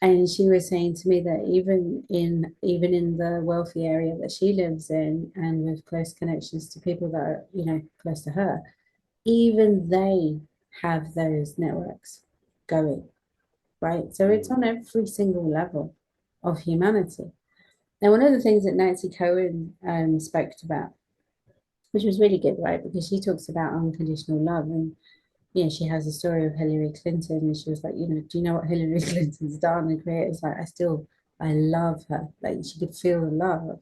And she was saying to me that even in the wealthy area that she lives in, and with close connections to people that are, close to her, even they have those networks going, right? So it's on every single level of humanity. Now, one of the things that Nancy Cohen spoke about, which was really good, right? Because she talks about unconditional love. And, she has a story of Hillary Clinton. And she was like, do you know what Hillary Clinton's done? And creator's like, I love her. Like, she could feel the love.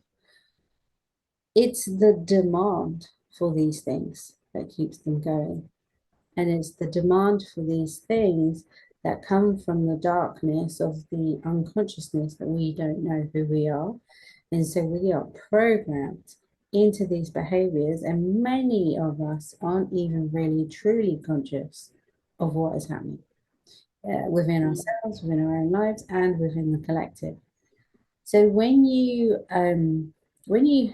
It's the demand for these things that keeps them going. And it's the demand for these things that come from the darkness of the unconsciousness that we don't know who we are. And so we are programmed into these behaviors, and many of us aren't even really truly conscious of what is happening within ourselves, within our own lives, and within the collective. So when you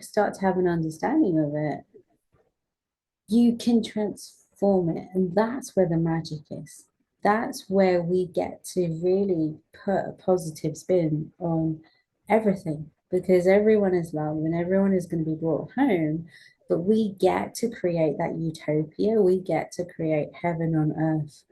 start to have an understanding of it, you can transform it. And that's where the magic is. That's where we get to really put a positive spin on everything because everyone is love and everyone is going to be brought home. But we get to create that utopia. We get to create heaven on earth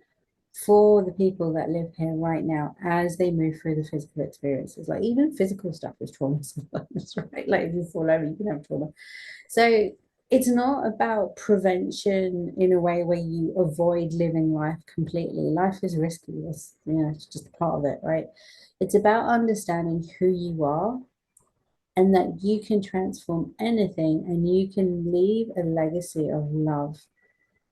for the people that live here right now as they move through the physical experiences. Like even physical stuff is trauma sometimes, right? Like if you fall over, you can have trauma. So it's not about prevention in a way where you avoid living life completely. Life is risky. It's just a part of it, right? It's about understanding who you are and that you can transform anything and you can leave a legacy of love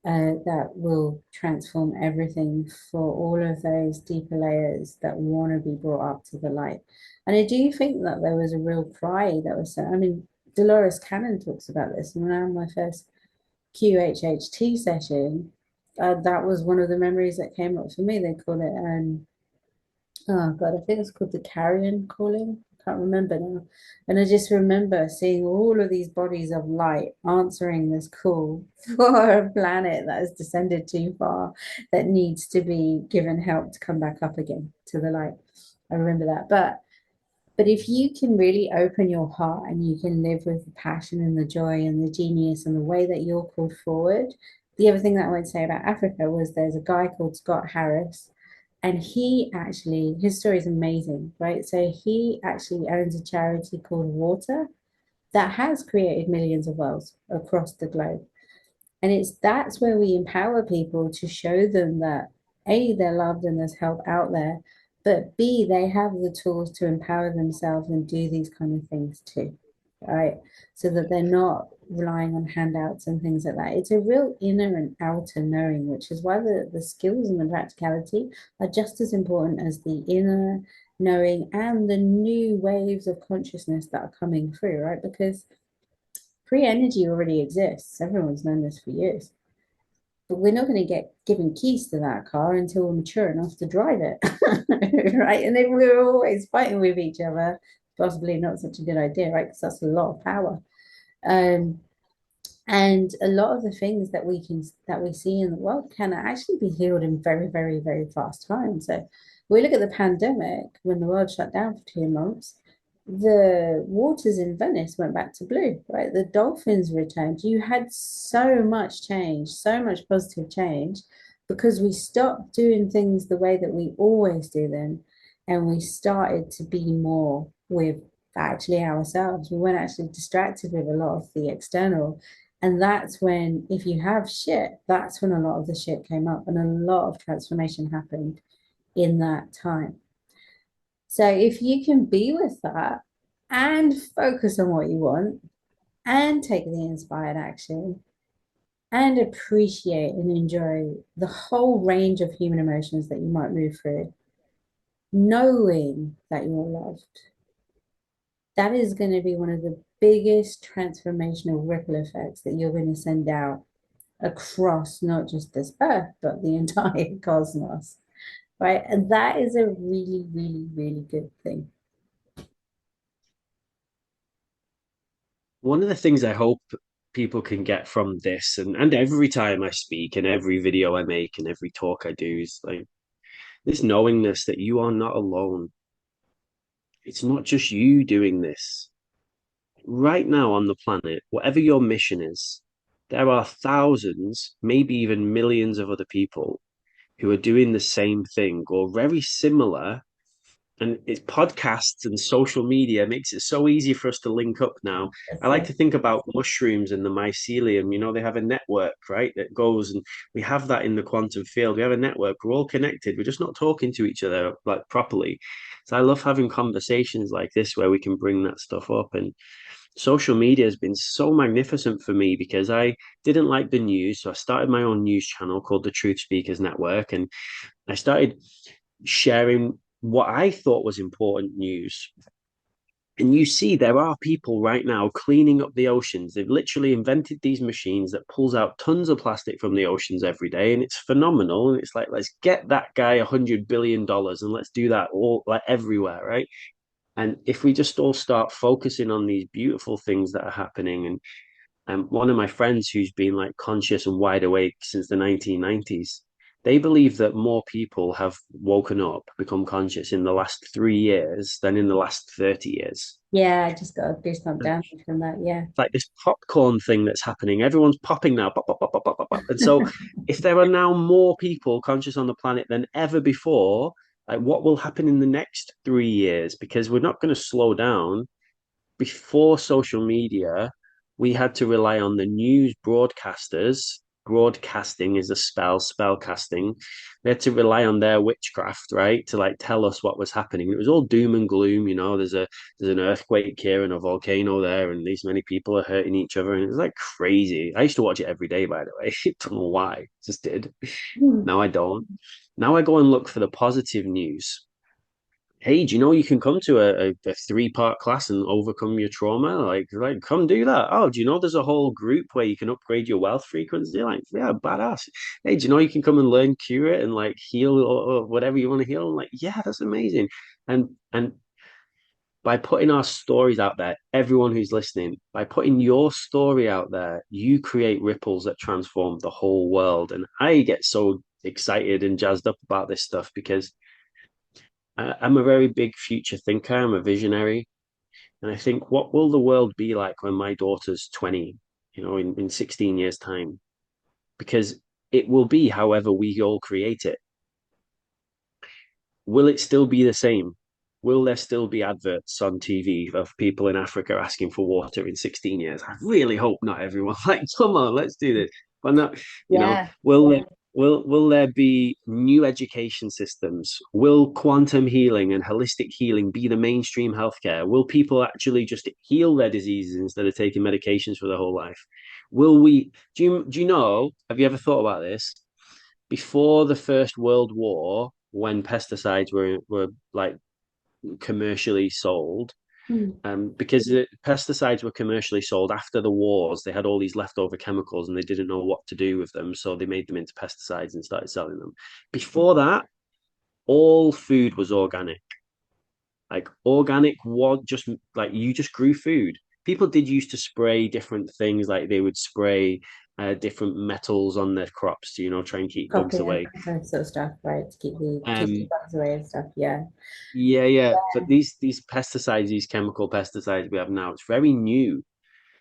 that will transform everything for all of those deeper layers that want to be brought up to the light. And I do think that there was a real cry that was, I mean, Dolores Cannon talks about this. And when I had my first QHHT session, that was one of the memories that came up for me. They call it oh God, I think it's called the carrion calling. I can't remember now. And I just remember seeing all of these bodies of light answering this call for a planet that has descended too far that needs to be given help to come back up again to the light. I remember that. But if you can really open your heart and you can live with the passion and the joy and the genius and the way that you're called forward, the other thing that I would say about Africa was there's a guy called Scott Harris, and he actually, his story is amazing, right? So he actually owns a charity called Water that has created millions of wells across the globe. And that's where we empower people to show them that A, they're loved and there's help out there, but B, they have the tools to empower themselves and do these kind of things too, right? So that they're not relying on handouts and things like that. It's a real inner and outer knowing, which is why the skills and the practicality are just as important as the inner knowing and the new waves of consciousness that are coming through, right? Because free energy already exists. Everyone's known this for years. But we're not going to get given keys to that car until we're mature enough to drive it. Right. And then we're always fighting with each other. Possibly not such a good idea, right? Because that's a lot of power. Um, and a lot of the things that we see in the world can actually be healed in very, very, very fast time. So we look at the pandemic when the world shut down for 2 months, the waters in Venice went back to blue, right? The dolphins returned. You had so much change, so much positive change, because we stopped doing things the way that we always do them, and we started to be more with actually ourselves. We weren't actually distracted with a lot of the external. And that's when, if you have shit, that's when a lot of the shit came up and a lot of transformation happened in that time. So if you can be with that and focus on what you want and take the inspired action and appreciate and enjoy the whole range of human emotions that you might move through, knowing that you're loved, that is going to be one of the biggest transformational ripple effects that you're going to send out across not just this earth, but the entire cosmos, right? And that is a really, really, really good thing. One of the things I hope people can get from this, and every time I speak and every video I make and every talk I do, is like this knowingness that you are not alone. It's not just you doing this. Right now on the planet, whatever your mission is, there are thousands, maybe even millions of other people who are doing the same thing or very similar. And it's podcasts and social media makes it so easy for us to link up now. I That's like it. to think about mushrooms and the mycelium. They have a network, right? That goes, and we have that in the quantum field. We have a network. We're all connected. We're just not talking to each other like properly. So I love having conversations like this where we can bring that stuff up. And social media has been so magnificent for me because I didn't like the news. So I started my own news channel called the Truth Speakers Network. And I started sharing what I thought was important news. And you see, there are people right now cleaning up the oceans. They've literally invented these machines that pulls out tons of plastic from the oceans every day, and it's phenomenal. And it's like, let's get that guy $100 billion and let's do that all like everywhere, right? And if we just all start focusing on these beautiful things that are happening, and one of my friends who's been like conscious and wide awake since the 1990s, they believe that more people have woken up, become conscious in the last 3 years than in the last 30 years. Yeah, I just got a goosebump down from that. Yeah. Like this popcorn thing that's happening. Everyone's popping now, pop, pop, pop, pop, pop, pop, pop. And so, if there are now more people conscious on the planet than ever before, like what will happen in the next 3 years? Because we're not going to slow down. Before social media, we had to rely on the news broadcasters. Broadcasting is a spell casting. We had to rely on their witchcraft, right, to like tell us what was happening. It was all doom and gloom, there's an earthquake here and a volcano there, and these many people are hurting each other, and it was like crazy. I used to watch it every day, by the way. I don't know why, just did. Hmm. Now I don't. Now I go and look for the positive news. Hey, do you know you can come to a 3-part class and overcome your trauma? Like, come do that. Oh, do you know there's a whole group where you can upgrade your wealth frequency? Like, yeah, badass. Hey, do you know you can come and learn curate and like heal or whatever you want to heal? I'm like, yeah, that's amazing. And by putting our stories out there, everyone who's listening, by putting your story out there, you create ripples that transform the whole world. And I get so excited and jazzed up about this stuff because I'm a very big future thinker. I'm a visionary. And I think, what will the world be like when my daughter's 20, in 16 years' time? Because it will be however we all create it. Will it still be the same? Will there still be adverts on TV of people in Africa asking for water in 16 years? I really hope not, everyone. Like, come on, let's do this. But not, Yeah. will there be new education systems? Will quantum healing and holistic healing be the mainstream healthcare? Will people actually just heal their diseases instead of taking medications for their whole life? Will we do you know, have you ever thought about this? Before the First World War, when pesticides were like commercially sold, Hmm. because the pesticides were commercially sold after the wars, they had all these leftover chemicals and they didn't know what to do with them, so they made them into pesticides and started selling them. Before that, all food was organic. Like organic was just like you just grew food. People did used to spray different things, like they would spray different metals on their crops to try and keep bugs Copy and away. that sort of stuff, right? To keep the Um, bugs away and stuff. Yeah. Yeah, yeah. But these pesticides, these chemical pesticides we have now, it's very new.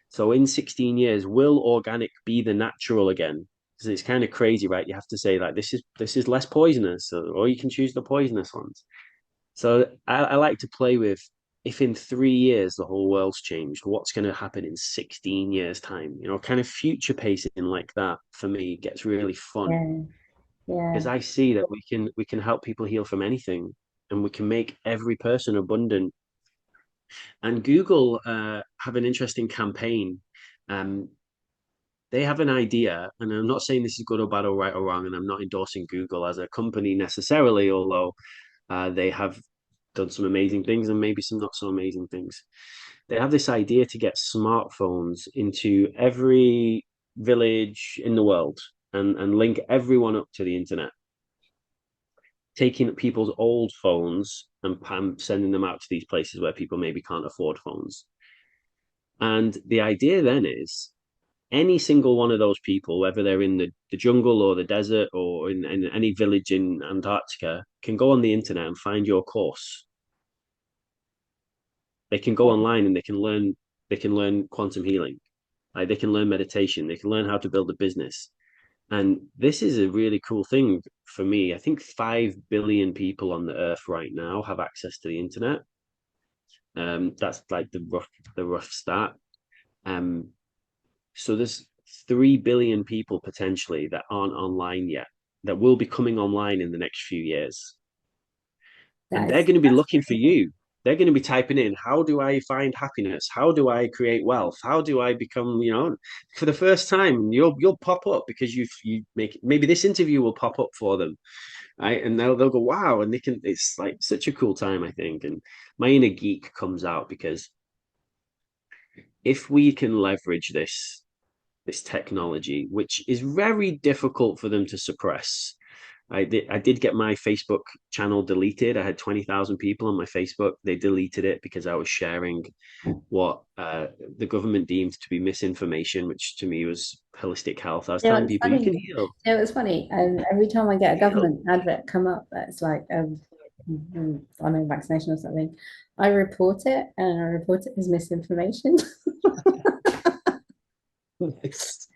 So in 16 years, will organic be the natural again? Because it's kind of crazy, right? You have to say like this is less poisonous, or you can choose the poisonous ones. So I like to play with if in 3 years the whole world's changed, what's going to happen in 16 years' time? Kind of future pacing like that for me gets really fun Yeah. because Yeah. I see that we can help people heal from anything, and we can make every person abundant. And Google have an interesting campaign. Um, they have an idea, and I'm not saying this is good or bad or right or wrong, and I'm not endorsing Google as a company necessarily, although they have done some amazing things and maybe some not so amazing things. They have this idea to get smartphones into every village in the world and link everyone up to the internet, taking people's old phones and sending them out to these places where people maybe can't afford phones. And the idea then is any single one of those people, whether they're in the jungle or the desert or in any village in Antarctica, can go on the internet and find your course. They can go online and they can learn quantum healing. Like they can learn meditation, they can learn how to build a business. And this is a really cool thing for me. I think 5 billion people on the earth right now have access to the internet. That's like the rough start. Um, so there's 3 billion people potentially that aren't online yet, that will be coming online in the next few years. And That they're is going to be that's looking for crazy. you. they're going to be typing in, how do I find happiness? How do I create wealth? How do I become, for the first time, you'll pop up because you make maybe this interview will pop up for them, right? And they'll go, wow, and they can. It's like such a cool time, I think. And my inner geek comes out because if we can leverage this technology, which is very difficult for them to suppress. I did get my Facebook channel deleted. I had 20,000 people on my Facebook. They deleted it because I was sharing what the government deemed to be misinformation, which to me was holistic health. I was Yeah, telling it's people you funny. can heal, Yeah, it's funny. Every time I get a heal. government advert come up that's like I know vaccination or something, I report it and I report it as misinformation. Nice.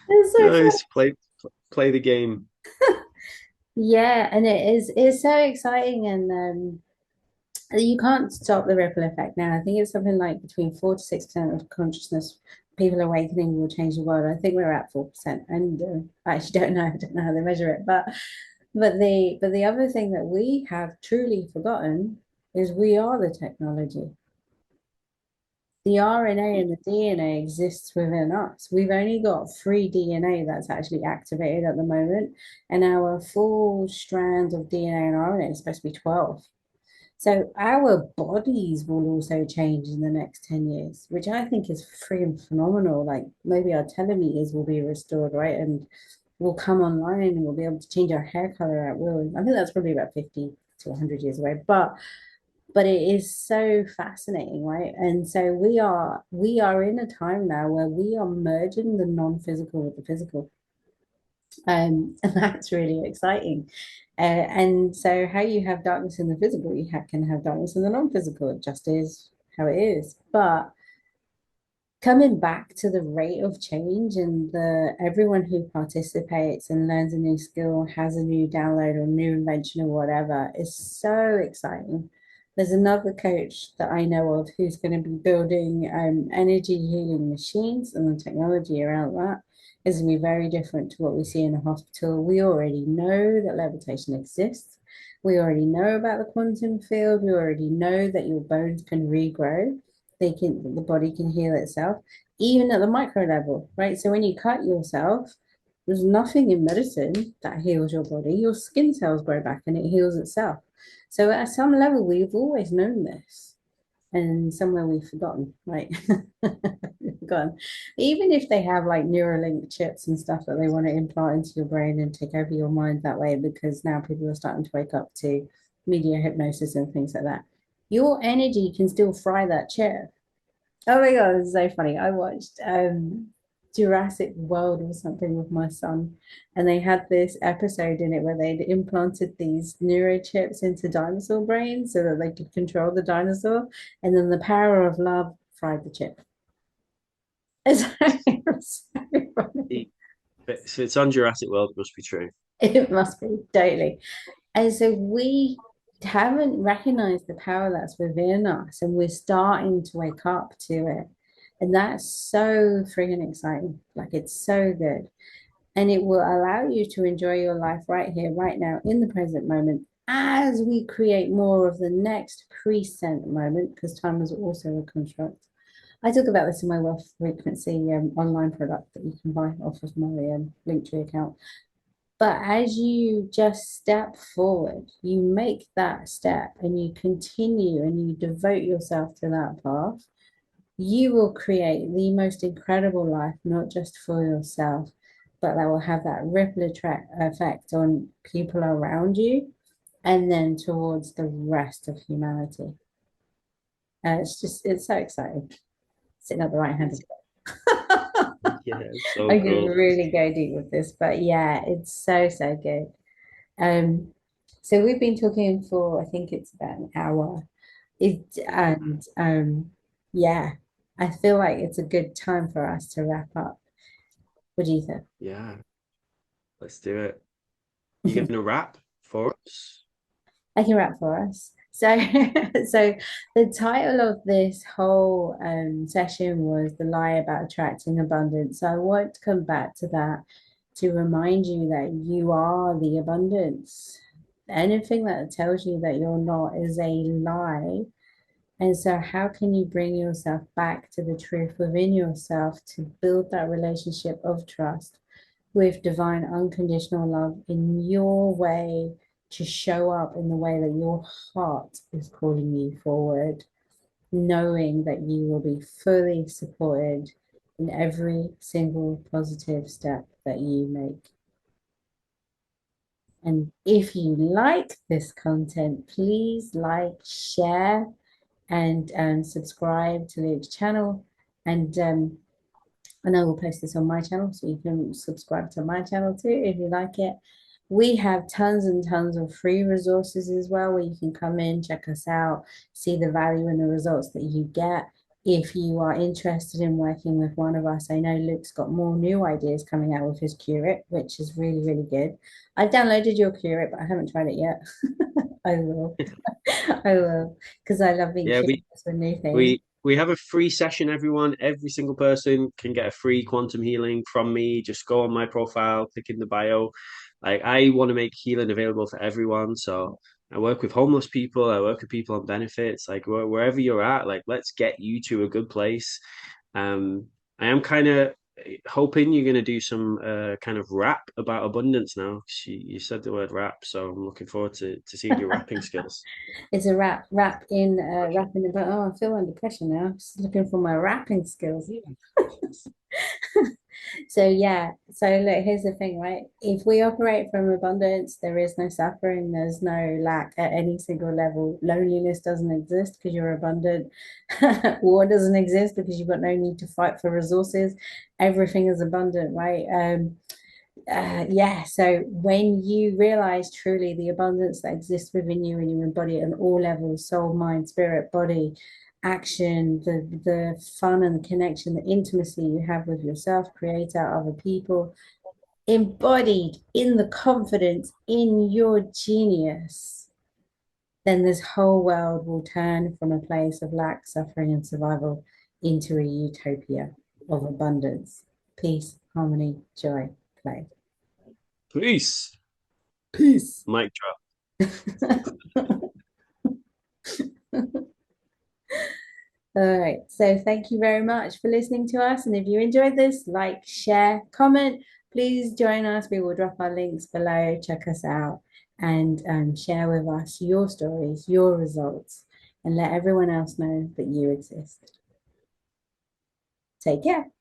It's so Nice. funny. Play the game. Yeah, and it's so exciting and you can't stop the ripple effect now. I think it's something like between 4 to 6% of consciousness people awakening will change the world. I think we're at 4%, and I actually don't know. I don't know how they measure it, but the other thing that we have truly forgotten is we are the technology. The RNA and the DNA exists within us. We've only got free DNA that's actually activated at the moment, and our full strand of DNA and RNA is supposed to be 12. So our bodies will also change in the next 10 years, which I think is freaking phenomenal. Like maybe our telomeres will be restored, right? And we'll come online and we'll be able to change our hair color at will. I think that's probably about 50 to 100 years away. But it is so fascinating, right? And so we are in a time now where we are merging the non-physical with the physical. And that's really exciting. And so, how you have darkness in the physical, can have darkness in the non-physical. It just is how it is. But coming back to the rate of change and the everyone who participates and learns a new skill, has a new download or new invention or whatever is so exciting. There's another coach that I know of who's going to be building energy healing machines, and the technology around that is going to be very different to what we see in a hospital. We already know that levitation exists. We already know about the quantum field. We already know that your bones can regrow. The body can heal itself, even at the micro level, right? So when you cut yourself, there's nothing in medicine that heals your body. Your skin cells grow back and it heals itself. So at some level, we've always known this, and somewhere we've forgotten, right? We've forgotten. Even if they have like Neuralink chips and stuff that they want to implant into your brain and take over your mind that way, because now people are starting to wake up to media hypnosis and things like that. Your energy can still fry that chip. Oh my God, it's so funny. I watched Jurassic World or something with my son, and they had this episode in it where they'd implanted these neurochips into dinosaur brains so that they could control the dinosaur, and then the power of love fried the chip. It was so funny. So it's on Jurassic World, it must be true. It must be totally. And so we haven't recognized the power that's within us, and we're starting to wake up to it. And that's so freaking exciting. Like it's so good. And it will allow you to enjoy your life right here, right now, in the present moment, as we create more of the next present moment, because time is also a construct. I talk about this in my wealth frequency online product that you can buy off of my Linktree account. But as you just step forward, you make that step and you continue and you devote yourself to that path, you will create the most incredible life, not just for yourself, but that will have that ripple effect on people around you and then towards the rest of humanity. It's so exciting. Sitting at the right hand of God. Yeah, it's so I could cool. really go deep with this, but yeah, it's so, so good. Um, so we've been talking for, I think it's about an hour. And yeah, I feel like it's a good time for us to wrap up. What do you Yeah, let's do it. You think? gonna rap for us? I can wrap for us. So, so the title of this whole session was The Lie About Attracting Abundance. So I want to come back to that to remind you that you are the abundance. Anything that tells you that you're not is a lie. And so, how can you bring yourself back to the truth within yourself to build that relationship of trust with divine unconditional love in your way to show up in the way that your heart is calling you forward, knowing that you will be fully supported in every single positive step that you make. And if you like this content, please like, share, and subscribe to Luke's channel. And I will post this on my channel, so you can subscribe to my channel too if you like it. We have tons and tons of free resources as well, where you can come in, check us out, see the value and the results that you get. If you are interested in working with one of us, I know Luke's got more new ideas coming out with his Curate, which is really, really good. I've downloaded your Curate, but I haven't tried it yet. I will. I will, because I love being Yeah, curious with new things. we have a free session, everyone. Every single person can get a free quantum healing from me. Just go on my profile, click in the bio. Like, I want to make healing available for everyone. So I work with homeless people, I work with people on benefits, like wherever you're at, like let's get you to a good place. I am kind of hoping you're going to do some kind of rap about abundance now. You said the word rap, so I'm looking forward to seeing your rapping skills. It's a rapping about. Oh, I feel under pressure now. Just looking for my rapping skills. So yeah, so look, here's the thing, right? If we operate from abundance, there is no suffering, there's no lack at any single level. Loneliness doesn't exist because you're abundant. War doesn't exist because you've got no need to fight for resources. Everything is abundant, right? Yeah, so when you realize truly the abundance that exists within you and you embody it on all levels, soul, mind, spirit, body, action, the fun and the connection, the intimacy you have with yourself, creator, other people, embodied in the confidence in your genius, then this whole world will turn from a place of lack, suffering, and survival into a utopia of abundance, peace, harmony, joy, play. Peace. Peace. Mic drop. All right. So thank you very much for listening to us. And if you enjoyed this, like, share, comment. Please join us. We will drop our links below. Check us out and share with us your stories, your results, and let everyone else know that you exist. Take care.